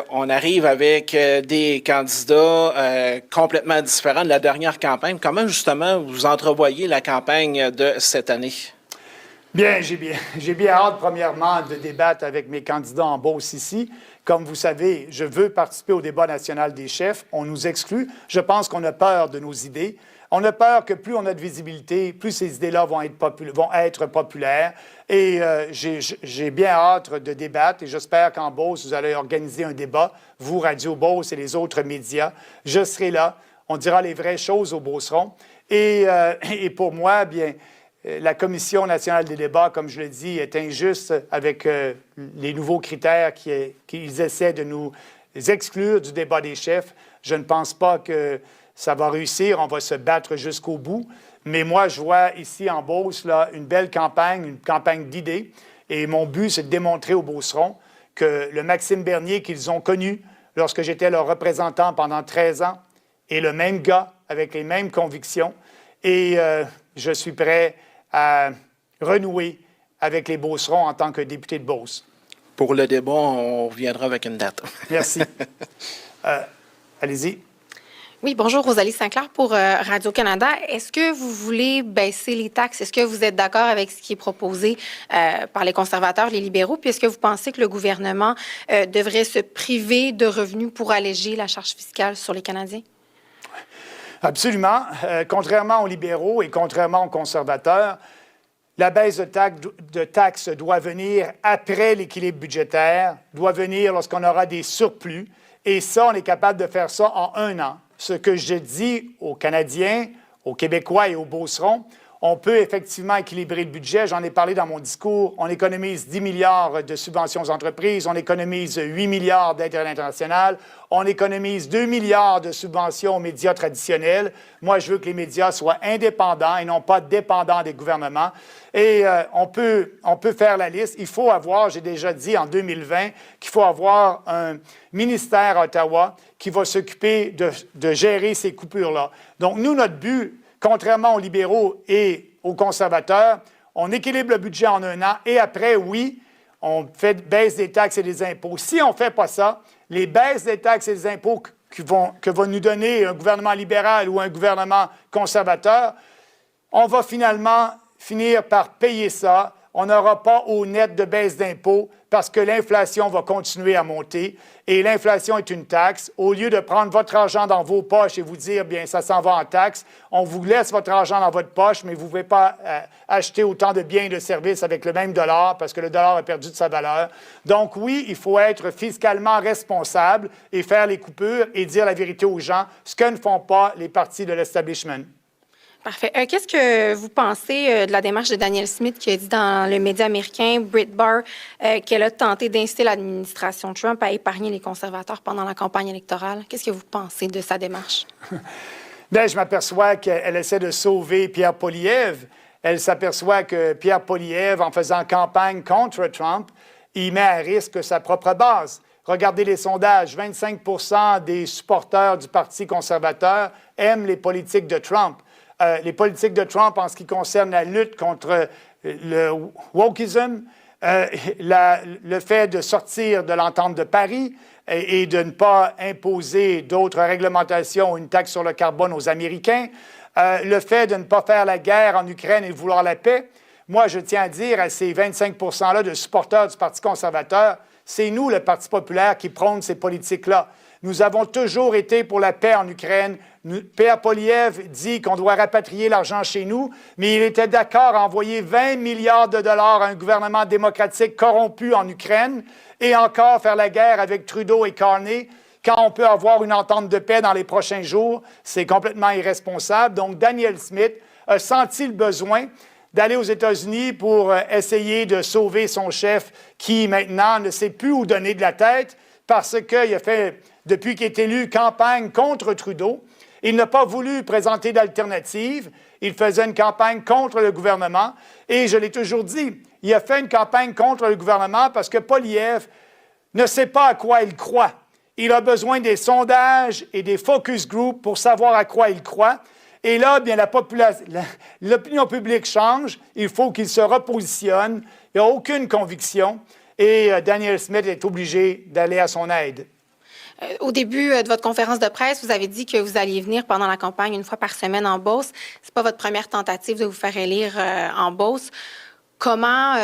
On arrive avec des candidats complètement différents de la dernière campagne. Comment, justement, vous entrevoyez la campagne de cette année? Bien, j'ai bien hâte, premièrement, de débattre avec mes candidats en Beauce ici. Comme vous savez, je veux participer au débat national des chefs. On nous exclut. Je pense qu'on a peur de nos idées. On a peur que plus on a de visibilité, plus ces idées-là vont être populaires. Et j'ai bien hâte de débattre et j'espère qu'en Beauce, vous allez organiser un débat, vous, Radio Beauce et les autres médias. Je serai là. On dira les vraies choses aux Beaucerons. Et pour moi, bien, la Commission nationale des débats, comme je le dis, est injuste avec les nouveaux critères qu'ils essaient de nous exclure du débat des chefs. Je ne pense pas que ça va réussir. On va se battre jusqu'au bout. Mais moi, je vois ici en Beauce là, une belle campagne, une campagne d'idées. Et mon but, c'est de démontrer aux Beaucerons que le Maxime Bernier qu'ils ont connu lorsque j'étais leur représentant pendant 13 ans est le même gars avec les mêmes convictions et je suis prêt à renouer avec les Beaucerons en tant que député de Beauce. Pour le débat, on reviendra avec une date. Merci. Allez-y. Oui, bonjour, Rosalie Sinclair pour Radio-Canada. Est-ce que vous voulez baisser les taxes? Est-ce que vous êtes d'accord avec ce qui est proposé par les conservateurs, les libéraux? Puis est-ce que vous pensez que le gouvernement devrait se priver de revenus pour alléger la charge fiscale sur les Canadiens? Absolument. Contrairement aux libéraux et contrairement aux conservateurs, la baisse de taxes doit venir après l'équilibre budgétaire, doit venir lorsqu'on aura des surplus. Et ça, on est capable de faire ça en 1 an. Ce que je dis aux Canadiens, aux Québécois et aux Beaucerons, on peut effectivement équilibrer le budget. J'en ai parlé dans mon discours. On économise 10 milliards de subventions aux entreprises. On économise 8 milliards d'aides à l'international. On économise 2 milliards de subventions aux médias traditionnels. Moi, je veux que les médias soient indépendants et non pas dépendants des gouvernements. Et on peut faire la liste. Il faut avoir, j'ai déjà dit en 2020, qu'il faut avoir un ministère à Ottawa qui va s'occuper de gérer ces coupures-là. Donc, nous, notre but, contrairement aux libéraux et aux conservateurs, on équilibre le budget en 1 an et après, oui, on fait baisse des taxes et des impôts. Si on ne fait pas ça, les baisses des taxes et des impôts que va nous donner un gouvernement libéral ou un gouvernement conservateur, on va finalement finir par payer ça. On n'aura pas au net de baisse d'impôts parce que l'inflation va continuer à monter. Et l'inflation est une taxe. Au lieu de prendre votre argent dans vos poches et vous dire, bien, ça s'en va en taxe, on vous laisse votre argent dans votre poche, mais vous ne pouvez pas acheter autant de biens et de services avec le même dollar parce que le dollar a perdu de sa valeur. Donc oui, il faut être fiscalement responsable et faire les coupures et dire la vérité aux gens, ce que ne font pas les partis de l'establishment. Parfait. Qu'est-ce que vous pensez de la démarche de Danielle Smith qui a dit dans le média américain Breitbart qu'elle a tenté d'inciter l'administration Trump à épargner les conservateurs pendant la campagne électorale? Qu'est-ce que vous pensez de sa démarche? Bien, je m'aperçois qu'elle essaie de sauver Pierre Poilievre. Elle s'aperçoit que Pierre Poilievre, en faisant campagne contre Trump, il met à risque sa propre base. Regardez les sondages. 25 des supporters du Parti conservateur aiment les politiques de Trump. Les politiques de Trump en ce qui concerne la lutte contre le wokism, le fait de sortir de l'entente de Paris et de ne pas imposer d'autres réglementations ou une taxe sur le carbone aux Américains, le fait de ne pas faire la guerre en Ukraine et de vouloir la paix. Moi, je tiens à dire à ces 25 % de supporters du Parti conservateur, c'est nous, le Parti populaire, qui prône ces politiques-là. Nous avons toujours été pour la paix en Ukraine. Pierre Poilievre dit qu'on doit rapatrier l'argent chez nous, mais il était d'accord à envoyer 20 milliards de dollars à un gouvernement démocratique corrompu en Ukraine et encore faire la guerre avec Trudeau et Carney. Quand on peut avoir une entente de paix dans les prochains jours, c'est complètement irresponsable. Donc, Danielle Smith a senti le besoin d'aller aux États-Unis pour essayer de sauver son chef qui, maintenant, ne sait plus où donner de la tête parce qu'il a fait, depuis qu'il est élu, campagne contre Trudeau. Il n'a pas voulu présenter d'alternative. Il faisait une campagne contre le gouvernement. Et je l'ai toujours dit, il a fait une campagne contre le gouvernement parce que Poilievre ne sait pas à quoi il croit. Il a besoin des sondages et des focus groups pour savoir à quoi il croit. Et là, bien, l'opinion publique change. Il faut qu'il se repositionne. Il n'a aucune conviction. Et Danielle Smith est obligé d'aller à son aide. Au début de votre conférence de presse, vous avez dit que vous alliez venir pendant la campagne 1 fois par semaine en Beauce. Ce n'est pas votre première tentative de vous faire élire en Beauce. Comment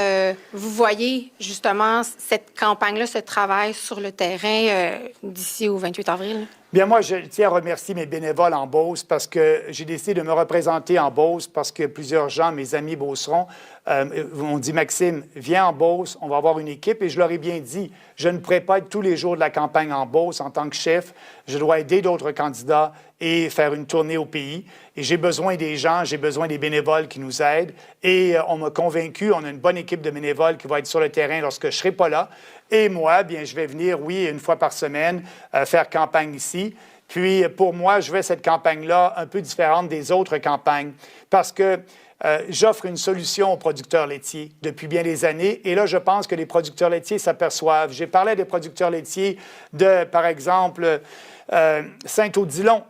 vous voyez justement cette campagne-là, ce travail sur le terrain d'ici au 28 avril? Bien, moi, je tiens à remercier mes bénévoles en Beauce parce que j'ai décidé de me représenter en Beauce parce que plusieurs gens, mes amis beaucerons, m'ont dit « Maxime, viens en Beauce, on va avoir une équipe. » Et je leur ai bien dit, je ne pourrais pas être tous les jours de la campagne en Beauce en tant que chef. Je dois aider d'autres candidats et faire une tournée au pays. Et j'ai besoin des gens, j'ai besoin des bénévoles qui nous aident. Et on m'a convaincu, on a une bonne équipe de bénévoles qui va être sur le terrain lorsque je ne serai pas là. Et moi, bien, je vais venir, oui, 1 fois par semaine, faire campagne ici. Puis, pour moi, je vais cette campagne-là un peu différente des autres campagnes parce que j'offre une solution aux producteurs laitiers depuis bien des années. Et là, je pense que les producteurs laitiers s'aperçoivent. J'ai parlé des producteurs laitiers de, par exemple, Saint-Odilon.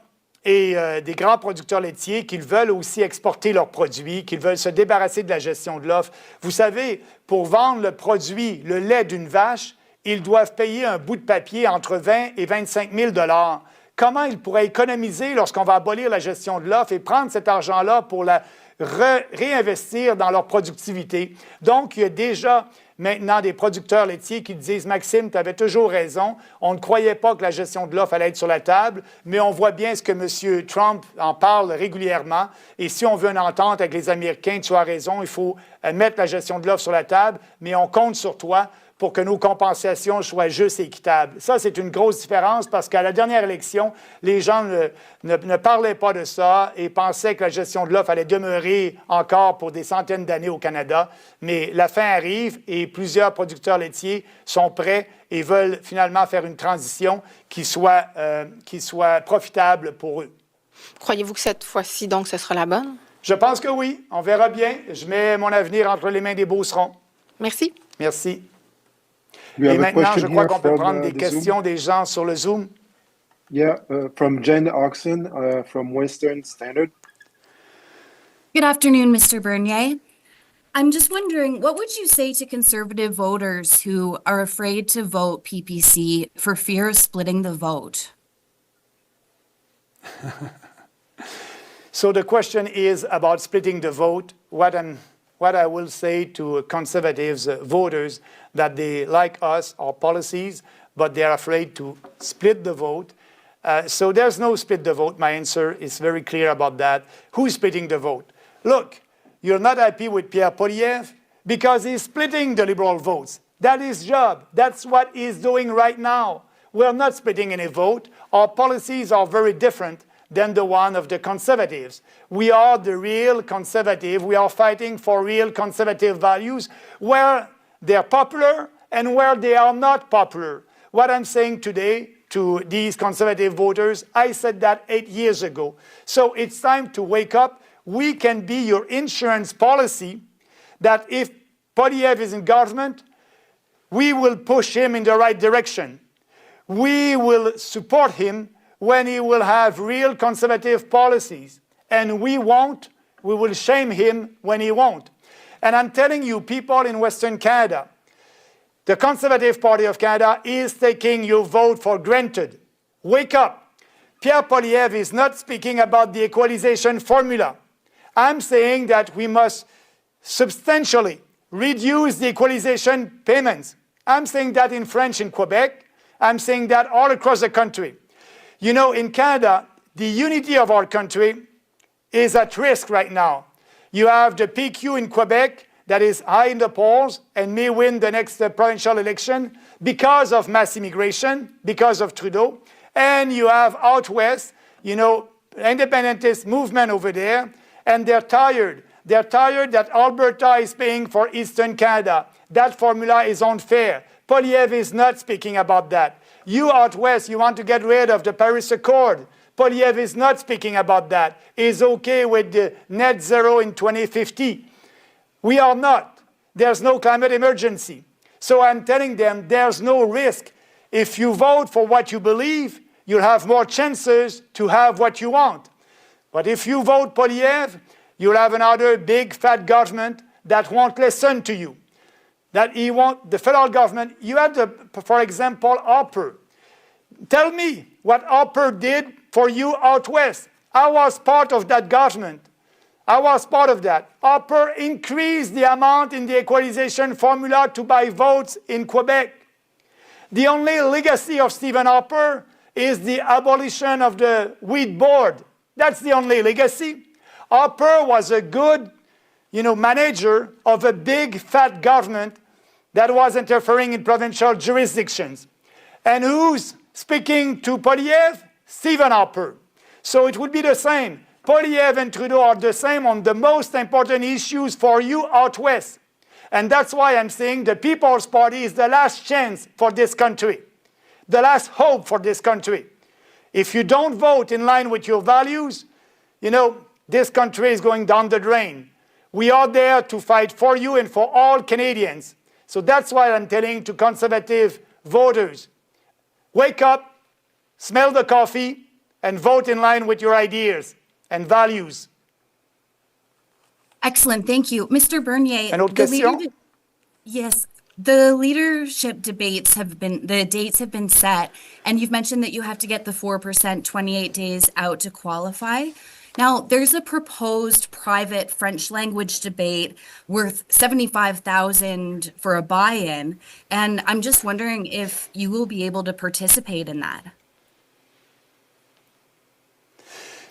et des grands producteurs laitiers qui veulent aussi exporter leurs produits, qui veulent se débarrasser de la gestion de l'offre. Vous savez, pour vendre le produit, le lait d'une vache, ils doivent payer un bout de papier entre 20 et 25 000 $. Comment ils pourraient économiser lorsqu'on va abolir la gestion de l'offre et prendre cet argent-là pour la réinvestir dans leur productivité? Donc, il y a déjà maintenant des producteurs laitiers qui disent « Maxime, tu avais toujours raison. On ne croyait pas que la gestion de l'offre allait être sur la table, mais on voit bien ce que M. Trump en parle régulièrement. Et si on veut une entente avec les Américains, tu as raison, il faut mettre la gestion de l'offre sur la table, mais on compte sur toi pour que nos compensations soient justes et équitables. » Ça, c'est une grosse différence parce qu'à la dernière élection, les gens ne parlaient pas de ça et pensaient que la gestion de l'offre allait demeurer encore pour des centaines d'années au Canada. Mais la fin arrive et plusieurs producteurs laitiers sont prêts et veulent finalement faire une transition qui soit profitable pour eux. Croyez-vous que cette fois-ci, donc, ce sera la bonne? Je pense que oui. On verra bien. Je mets mon avenir entre les mains des Beaucerons. Merci. Merci. Et maintenant, je crois qu'on peut prendre des questions des gens sur le Zoom. Yeah, from Jen Oxon from Western Standard. Good afternoon, Mr. Bernier. I'm just wondering, what would you say to conservative voters who are afraid to vote PPC for fear of splitting the vote? So the question is about splitting the vote. What I will say to conservatives voters that they like us, our policies, but they're afraid to split the vote. So there's no split the vote. My answer is very clear about that. Who's splitting the vote? Look, you're not happy with Pierre Poilievre because he's splitting the Liberal votes. That's his job. That's what he's doing right now. We're not splitting any vote. Our policies are very different than the one of the Conservatives. We are the real conservative. We are fighting for real conservative values where they're popular and where they are not popular. What I'm saying today to these conservative voters, I said that 8 years ago. So it's time to wake up. We can be your insurance policy that if Poilievre is in government, we will push him in the right direction. We will support him when he will have real conservative policies. And we will shame him when he won't. And I'm telling you, people in Western Canada, the Conservative Party of Canada is taking your vote for granted. Wake up. Pierre Poilievre is not speaking about the equalization formula. I'm saying that we must substantially reduce the equalization payments. I'm saying that in French in Quebec. I'm saying that all across the country. You know, in Canada, the unity of our country is at risk right now. You have the PQ in Quebec that is high in the polls and may win the next provincial election because of mass immigration, because of Trudeau. And you have out west, you know, independentist movement over there, and they're tired. They're tired that Alberta is paying for Eastern Canada. That formula is unfair. Poilievre is not speaking about that. You out west, you want to get rid of the Paris Accord. Poilievre is not speaking about that. He's okay with the net zero in 2050. We are not. There's no climate emergency. So I'm telling them there's no risk. If you vote for what you believe, you'll have more chances to have what you want. But if you vote Poilievre, you'll have another big fat government that won't listen to you. That he won't, the federal government, you had, for example, Harper. Tell me what Harper did for you out west. I was part of that government. I was part of that. Harper increased the amount in the equalization formula to buy votes in Quebec. The only legacy of Stephen Harper is the abolition of the wheat board. That's the only legacy. Harper was a good, manager of a big fat government that was interfering in provincial jurisdictions. And who's speaking to Poilievre? Stephen Harper. So it would be the same. Poilievre and Trudeau are the same on the most important issues for you out west. And that's why I'm saying the People's Party is the last chance for this country, the last hope for this country. If you don't vote in line with your values, this country is going down the drain. We are there to fight for you and for all Canadians. So that's why I'm telling to conservative voters, wake up, smell the coffee, and vote in line with your ideas and values. Excellent, thank you. Mr. Bernier, Une autre question? Yes, the leadership debates the dates have been set, and you've mentioned that you have to get the 4% 28 days out to qualify. Now, there's a proposed private French language debate worth $75,000 for a buy-in, and I'm just wondering if you will be able to participate in that.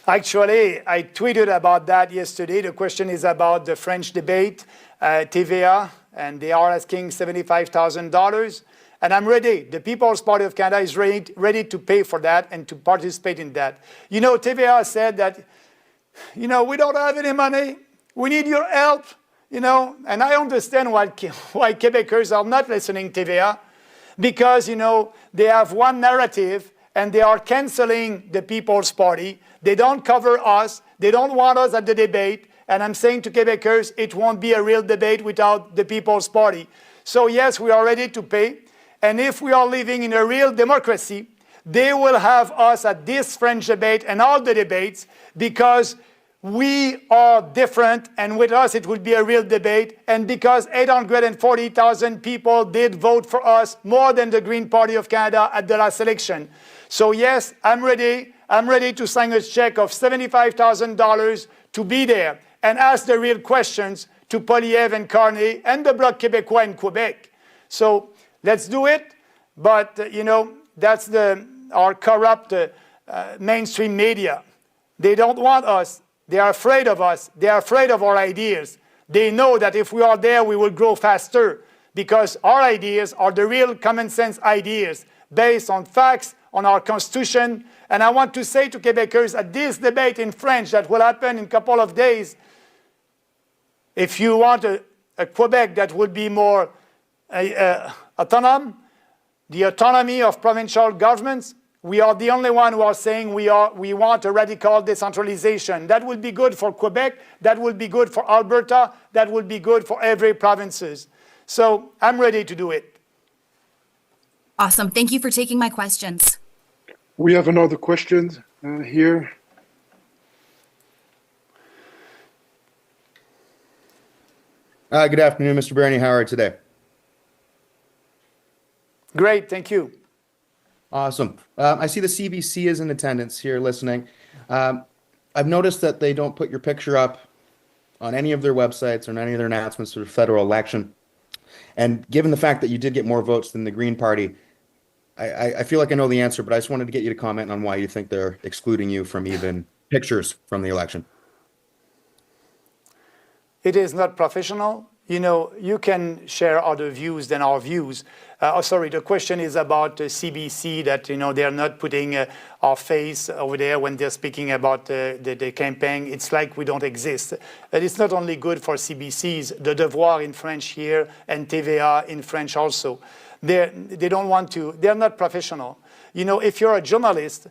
Actually, I tweeted about that yesterday. The question is about the French debate, TVA, and they are asking $75,000. And I'm ready. The People's Party of Canada is ready to pay for that and to participate in that. You know, TVA said that, you know, we don't have any money. We need your help, you know. And I understand why Quebecers are not listening to TVA, because, you know, they have one narrative and they are canceling the People's Party. They don't cover us. They don't want us at the debate. And I'm saying to Quebecers, it won't be a real debate without the People's Party. So yes, we are ready to pay. And if we are living in a real democracy, they will have us at this French debate and all the debates, because we are different, and with us it will be a real debate, and because 840,000 people did vote for us, more than the Green Party of Canada at the last election. So yes, I'm ready. I'm ready to sign a check of $75,000 to be there and ask the real questions to Poilievre and Carney and the Bloc Québécois in Quebec. So let's do it. But, you know, that's our corrupt mainstream media. They don't want us. They are afraid of us. They are afraid of our ideas. They know that if we are there, we will grow faster, because our ideas are the real common sense ideas based on facts, on our Constitution. And I want to say to Quebecers at this debate in French that will happen in a couple of days, if you want a Quebec that would be more autonomous, the autonomy of provincial governments, we are the only one who are saying we want a radical decentralization. That will be good for Quebec, that will be good for Alberta, that will be good for every provinces. So I'm ready to do it. Awesome. Thank you for taking my questions. We have another question here. Good afternoon, Mr. Bernier. How are you today? Great, thank you. Awesome. I see the CBC is in attendance here listening. I've noticed that they don't put your picture up on any of their websites or on any of their announcements for the federal election. And given the fact that you did get more votes than the Green Party, I feel like I know the answer, but I just wanted to get you to comment on why you think they're excluding you from even pictures from the election. It is not professional. You know, you can share other views than our views. The question is about CBC, that, you know, they're not putting our face over there when they're speaking about the campaign. It's like we don't exist. And it's not only good for CBCs, the Devoir in French here and TVA in French also. They don't want to, they're not professional. You know, if you're a journalist,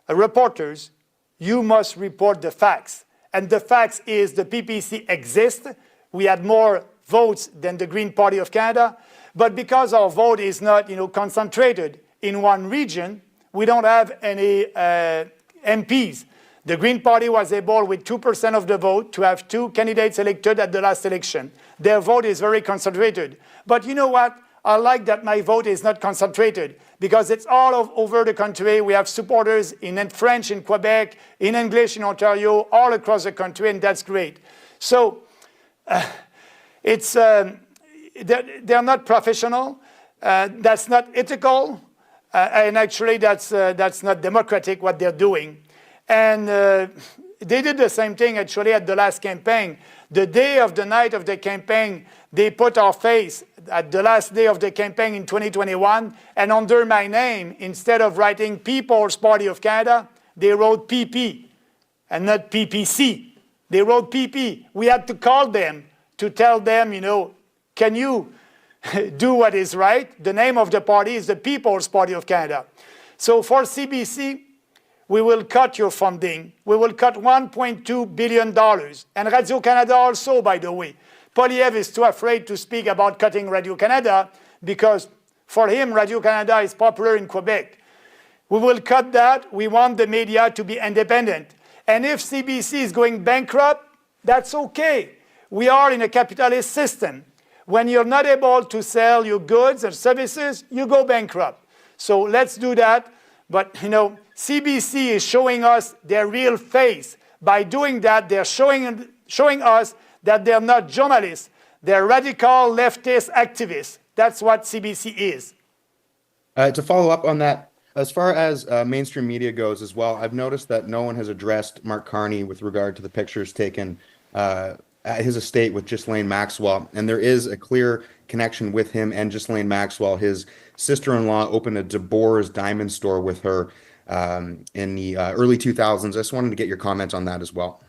reporters, you must report the facts. And the facts is the PPC exists. We had more votes than the Green Party of Canada. But because our vote is not, you know, concentrated in one region, we don't have any MPs. The Green Party was able, with 2% of the vote, to have 2 candidates elected at the last election. Their vote is very concentrated. But you know what? I like that my vote is not concentrated, because it's all over the country. We have supporters in French in Quebec, in English in Ontario, all across the country, and that's great. So they're not professional. That's not ethical, and actually that's not democratic what they're doing. And they did the same thing actually at the last campaign. The day of the night of the campaign, they put our face at the last day of the campaign in 2021, and under my name, instead of writing People's Party of Canada, they wrote PP and not PPC. They wrote PP. We had to call them to tell them, you know, can you do what is right? The name of the party is the People's Party of Canada. So for CBC, we will cut your funding. We will cut $1.2 billion. And Radio-Canada also, by the way. Poilievre is too afraid to speak about cutting Radio-Canada because for him, Radio-Canada is popular in Quebec. We will cut that. We want the media to be independent. And if CBC is going bankrupt, that's okay. We are in a capitalist system. When you're not able to sell your goods and services, you go bankrupt. So let's do that. But, you know, CBC is showing us their real face. By doing that, they're showing us that they're not journalists. They're radical leftist activists. That's what CBC is. To follow up on that, as far as mainstream media goes as well, I've noticed that no one has addressed Mark Carney with regard to the pictures taken at his estate with Ghislaine Maxwell. And there is a clear connection with him and Ghislaine Maxwell. His sister-in-law opened a DeBoer's diamond store with her in the early 2000s. I just wanted to get your comments on that as well.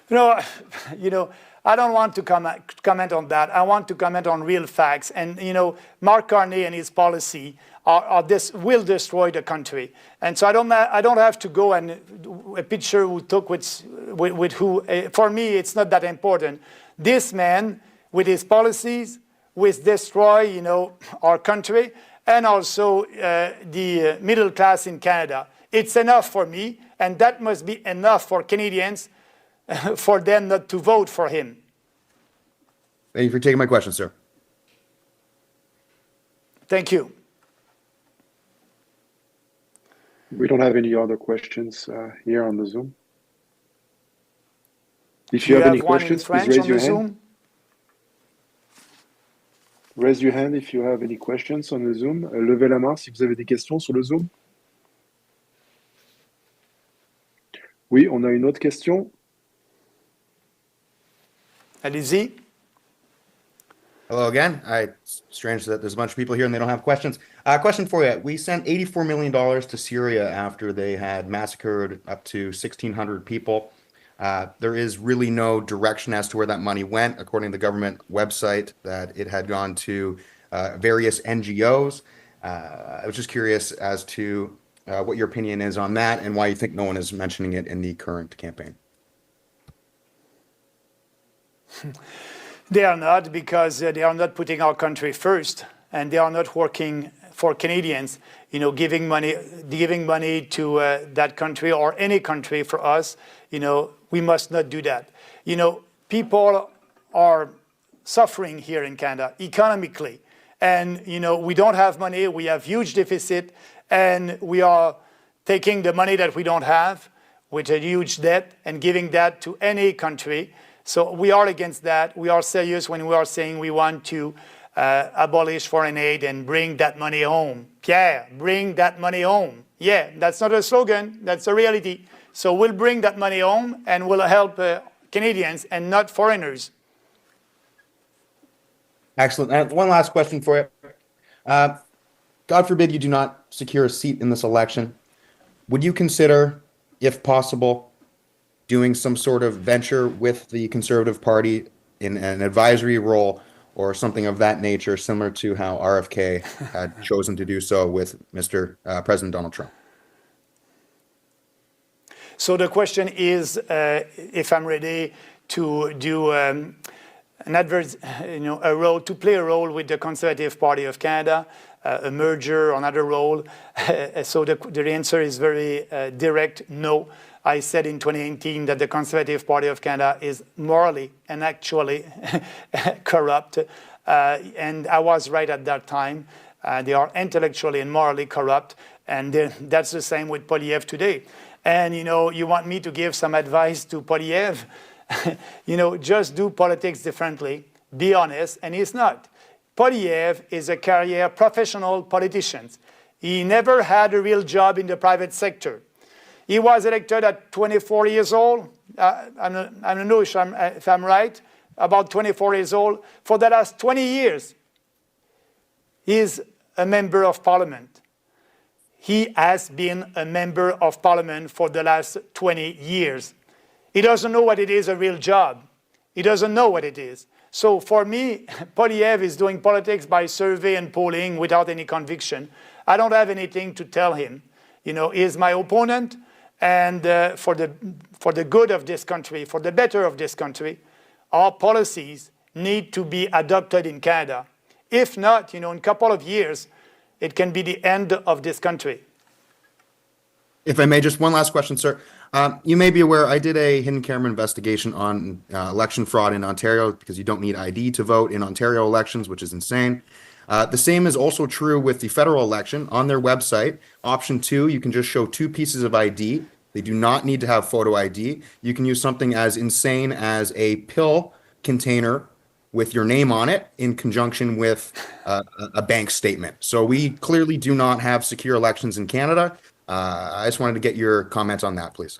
You know, I don't want to comment on that. I want to comment on real facts. And, you know, Mark Carney and his policy will destroy the country. And so I don't have to go and a picture who took with who. For me, it's not that important. This man, with his policies, will destroy, you know, our country and also the middle class in Canada. It's enough for me, and that must be enough for Canadians for them not to vote for him. Thank you for taking my question, sir. Thank you. We don't have any other questions here on the Zoom. If you have any questions, please raise your hand. Raise your hand if you have any questions on the Zoom. Levez la main si vous avez des questions sur le Zoom. Oui, on a une autre question. Allez-y. Hello again. It's strange that there's a bunch of people here and they don't have questions. Question for you. We sent $84 million to Syria after they had massacred up to 1,600 people. There is really no direction as to where that money went, according to the government website, that it had gone to various NGOs. I was just curious as to what your opinion is on that and why you think no one is mentioning it in the current campaign. They are not, because they are not putting our country first, and they are not working for Canadians, you know, giving money to that country or any country for us. You know, we must not do that. You know, people are suffering here in Canada economically, and, you know, we don't have money, we have huge deficit, and we are taking the money that we don't have with a huge debt and giving that to any country. So we are against that. We are serious when we are saying we want to abolish foreign aid and bring that money home. Pierre, bring that money home. Yeah, that's not a slogan, that's a reality. So we'll bring that money home and we'll help Canadians and not foreigners. Excellent. One last question for you. God forbid you do not secure a seat in this election. Would you consider, if possible, doing some sort of venture with the Conservative Party in an advisory role or something of that nature, similar to how RFK had chosen to do so with Mr. President Donald Trump? So the question is if I'm ready to do a role, to play a role with the Conservative Party of Canada, a merger, another role. So the answer is very direct, no. I said in 2018 that the Conservative Party of Canada is morally and actually corrupt. And I was right at that time. They are intellectually and morally corrupt. And that's the same with Poilievre today. And, you know, you want me to give some advice to Poilievre? You know, just do politics differently. Be honest. And he's not. Poilievre is a career professional politician. He never had a real job in the private sector. He was elected at 24 years old. I don't know if I'm right, about 24 years old. For the last 20 years, he's a member of parliament. He has been a member of parliament for the last 20 years. He doesn't know what it is, a real job. He doesn't know what it is. So for me, Poilievre is doing politics by survey and polling without any conviction. I don't have anything to tell him. You know, he is my opponent. And for the good of this country, for the better of this country, our policies need to be adopted in Canada. If not, you know, in a couple of years, it can be the end of this country. If I may, just one last question, sir. You may be aware, I did a hidden camera investigation on election fraud in Ontario because you don't need ID to vote in Ontario elections, which is insane. The same is also true with the federal election. On their website, option 2, you can just show 2 pieces of ID. They do not need to have photo ID. You can use something as insane as a pill container with your name on it in conjunction with a bank statement. So we clearly do not have secure elections in Canada. I just wanted to get your comments on that, please.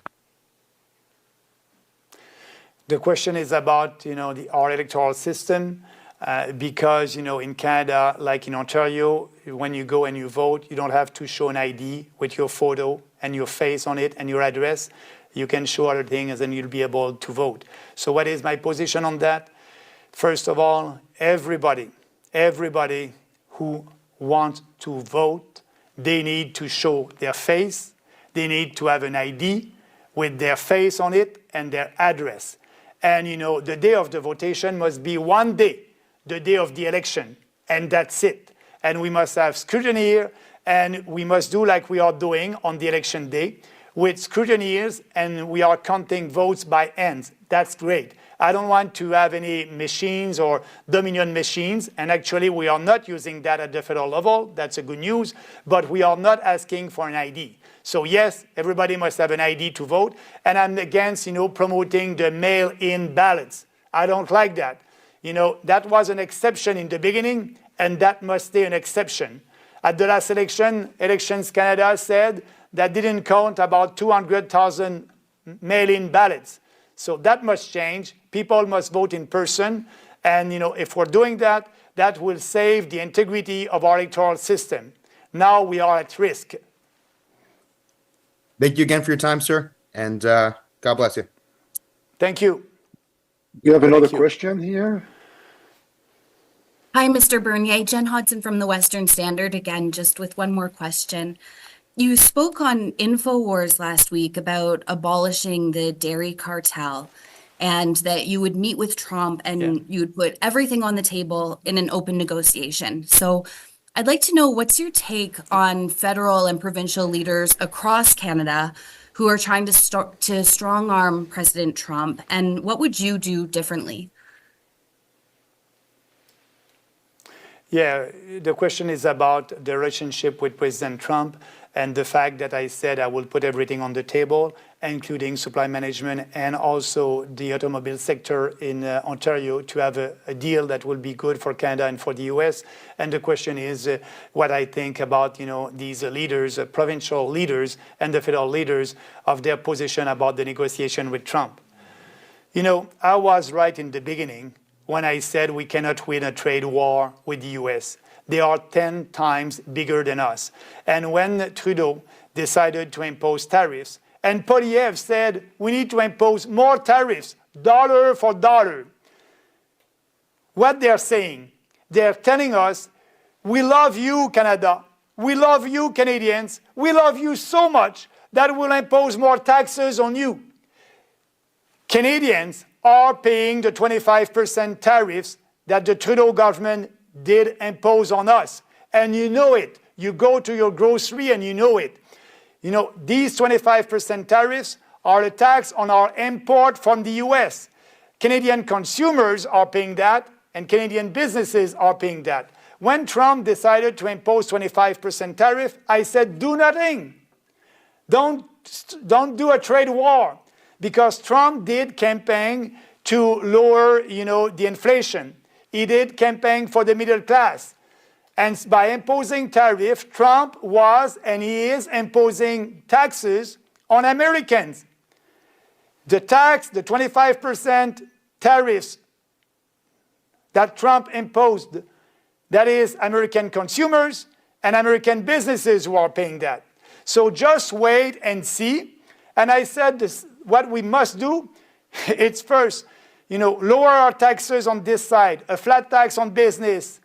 The question is about, our electoral system, because, in Canada, like in Ontario, when you go and you vote, you don't have to show an ID with your photo and your face on it and your address. You can show other things and you'll be able to vote. So what is my position on that? First of all, everybody who wants to vote, they need to show their face. They need to have an ID with their face on it and their address. And, the day of the votation must be one day, the day of the election, and that's it. And we must have scrutineer, and we must do like we are doing on the election day with scrutineers, and we are counting votes by hands. That's great. I don't want to have any machines or Dominion machines, and actually we are not using that at the federal level. That's a good news, but we are not asking for an ID. So yes, everybody must have an ID to vote, and I'm against, promoting the mail-in ballots. I don't like that. That was an exception in the beginning, and that must stay an exception. At the last election, Elections Canada said that didn't count about 200,000 mail-in ballots. So that must change. People must vote in person. And, if we're doing that, that will save the integrity of our electoral system. Now we are at risk. Thank you again for your time, sir. And God bless you. Thank you. You have another question here? Hi, Mr. Bernier. Jen Hodson from the Western Standard again, just with one more question. You spoke on InfoWars last week about abolishing the dairy cartel and that you would meet with Trump and you would put everything on the table in an open negotiation. So I'd like to know, what's your take on federal and provincial leaders across Canada who are trying to strong-arm President Trump, and what would you do differently? Yeah, the question is about the relationship with President Trump and the fact that I said I will put everything on the table, including supply management and also the automobile sector in Ontario, to have a deal that will be good for Canada and for the US. And the question is what I think about, these leaders, provincial leaders and the federal leaders, of their position about the negotiation with Trump. I was right in the beginning when I said we cannot win a trade war with the US. They are 10 times bigger than us. And when Trudeau decided to impose tariffs, and Poilievre said we need to impose more tariffs, dollar for dollar, what they're saying, they're telling us, we love you, Canada. We love you, Canadians. We love you so much that we'll impose more taxes on you. Canadians are paying the 25% tariffs that the Trudeau government did impose on us. And you know it. You go to your grocery and you know it. These 25% tariffs are a tax on our import from the US. Canadian consumers are paying that, and Canadian businesses are paying that. When Trump decided to impose 25% tariff, I said, do nothing. Don't do a trade war. Because Trump did campaign to lower, the inflation. He did campaign for the middle class. And by imposing tariff, Trump was and he is imposing taxes on Americans. The tax, the 25% tariffs that Trump imposed, that is American consumers and American businesses who are paying that. So just wait and see. And I said this, what we must do, it's first, lower our taxes on this side, a flat tax on businesses.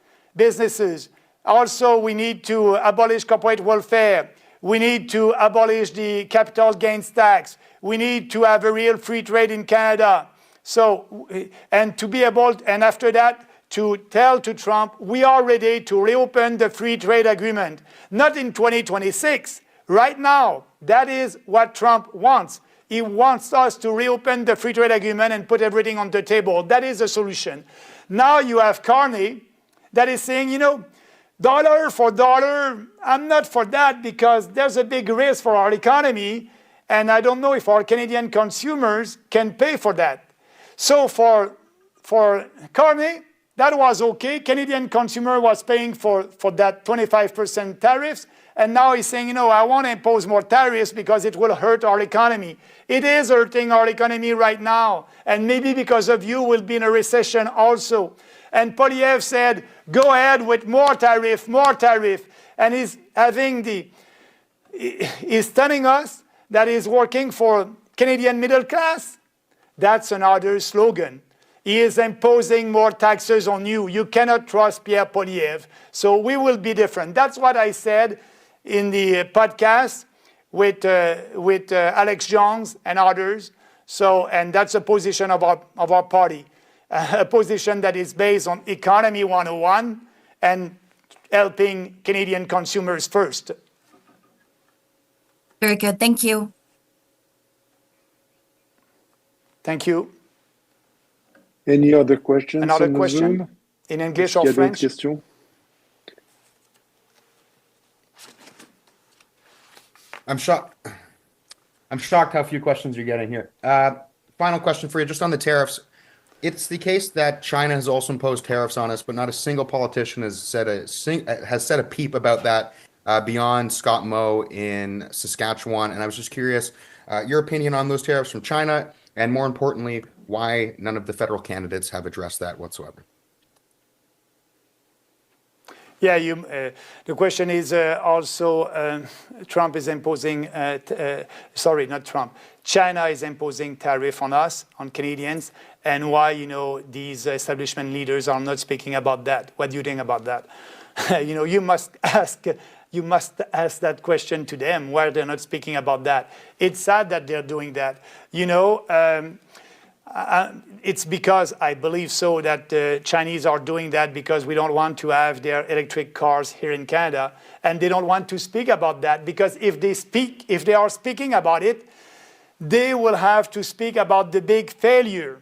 Also, we need to abolish corporate welfare. We need to abolish the capital gains tax. We need to have a real free trade in Canada. So, and to be able, and after that, to tell to Trump, we are ready to reopen the free trade agreement. Not in 2026, right now. That is what Trump wants. He wants us to reopen the free trade agreement and put everything on the table. That is the solution. Now you have Carney that is saying, dollar for dollar, I'm not for that because there's a big risk for our economy, and I don't know if our Canadian consumers can pay for that. So for Carney, that was okay. Canadian consumer was paying for that 25% tariffs, and now he's saying, I want to impose more tariffs because it will hurt our economy. It is hurting our economy right now, and maybe because of you, we'll be in a recession also. And Poilievre said, go ahead with more tariff, and he's telling us that he's working for Canadian middle class. That's another slogan. He is imposing more taxes on you. You cannot trust Pierre Poilievre. So we will be different. That's what I said in the podcast with Alex Jones and others. And that's a position of our party, a position that is based on Economy 101 and helping Canadian consumers first. Very good. Thank you. Thank you. Any other questions? Another question Zoom? in English or French? Questions? I'm shocked how few questions you're getting here. Final question for you, just on the tariffs. It's the case that China has also imposed tariffs on us, but not a single politician has said a peep about that beyond Scott Moe in Saskatchewan. And I was just curious, your opinion on those tariffs from China, and more importantly, why none of the federal candidates have addressed that whatsoever. Yeah, the question is also Trump is imposing, sorry, not Trump, China is imposing tariff on us, on Canadians, and why, these establishment leaders are not speaking about that. What do you think about that? You must ask that question to them, why they're not speaking about that. It's sad that they're doing that. It's because I believe so that the Chinese are doing that because we don't want to have their electric cars here in Canada, and they don't want to speak about that because if they are speaking about it, they will have to speak about the big failure.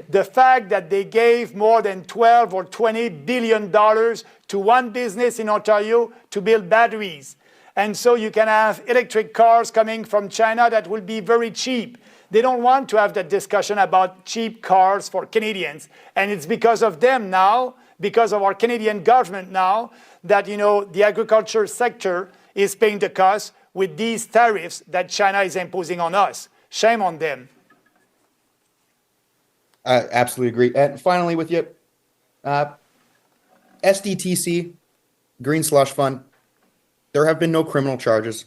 The fact that they gave more than 12 or 20 billion dollars to one business in Ontario to build batteries. And so you can have electric cars coming from China that will be very cheap. They don't want to have that discussion about cheap cars for Canadians. And it's because of them now, because of our Canadian government now, that, the agriculture sector is paying the cost with these tariffs that China is imposing on us. Shame on them. I absolutely agree. And finally with you, SDTC, Green Slush Fund, there have been no criminal charges.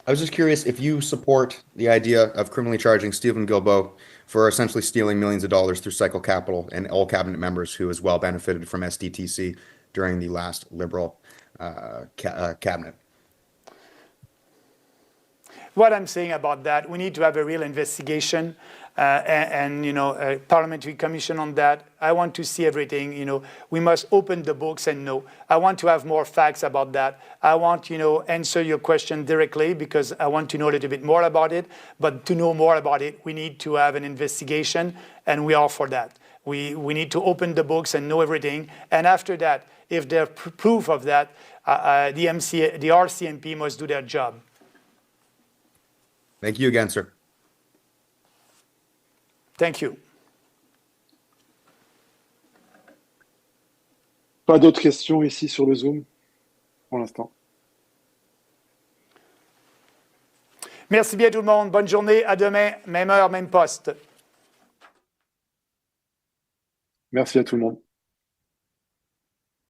I was just curious if you support the idea of criminally charging Stephen Guilbeault for essentially stealing millions of dollars through Cycle Capital and all cabinet members who as well benefited from SDTC during the last Liberal cabinet. What I'm saying about that, we need to have a real investigation and a parliamentary commission on that. I want to see everything. We must open the books and know. I want to have more facts about that. I want, answer your question directly because I want to know a little bit more about it. But to know more about it, we need to have an investigation, and we are for that. We need to open the books and know everything. And after that, if there's proof of that, the RCMP must do their job. Thank you again, sir. Thank you. Pas d'autres questions ici sur le Zoom pour l'instant. Merci bien tout le monde. Bonne journée. À demain, même heure, même poste. Merci à tout le monde.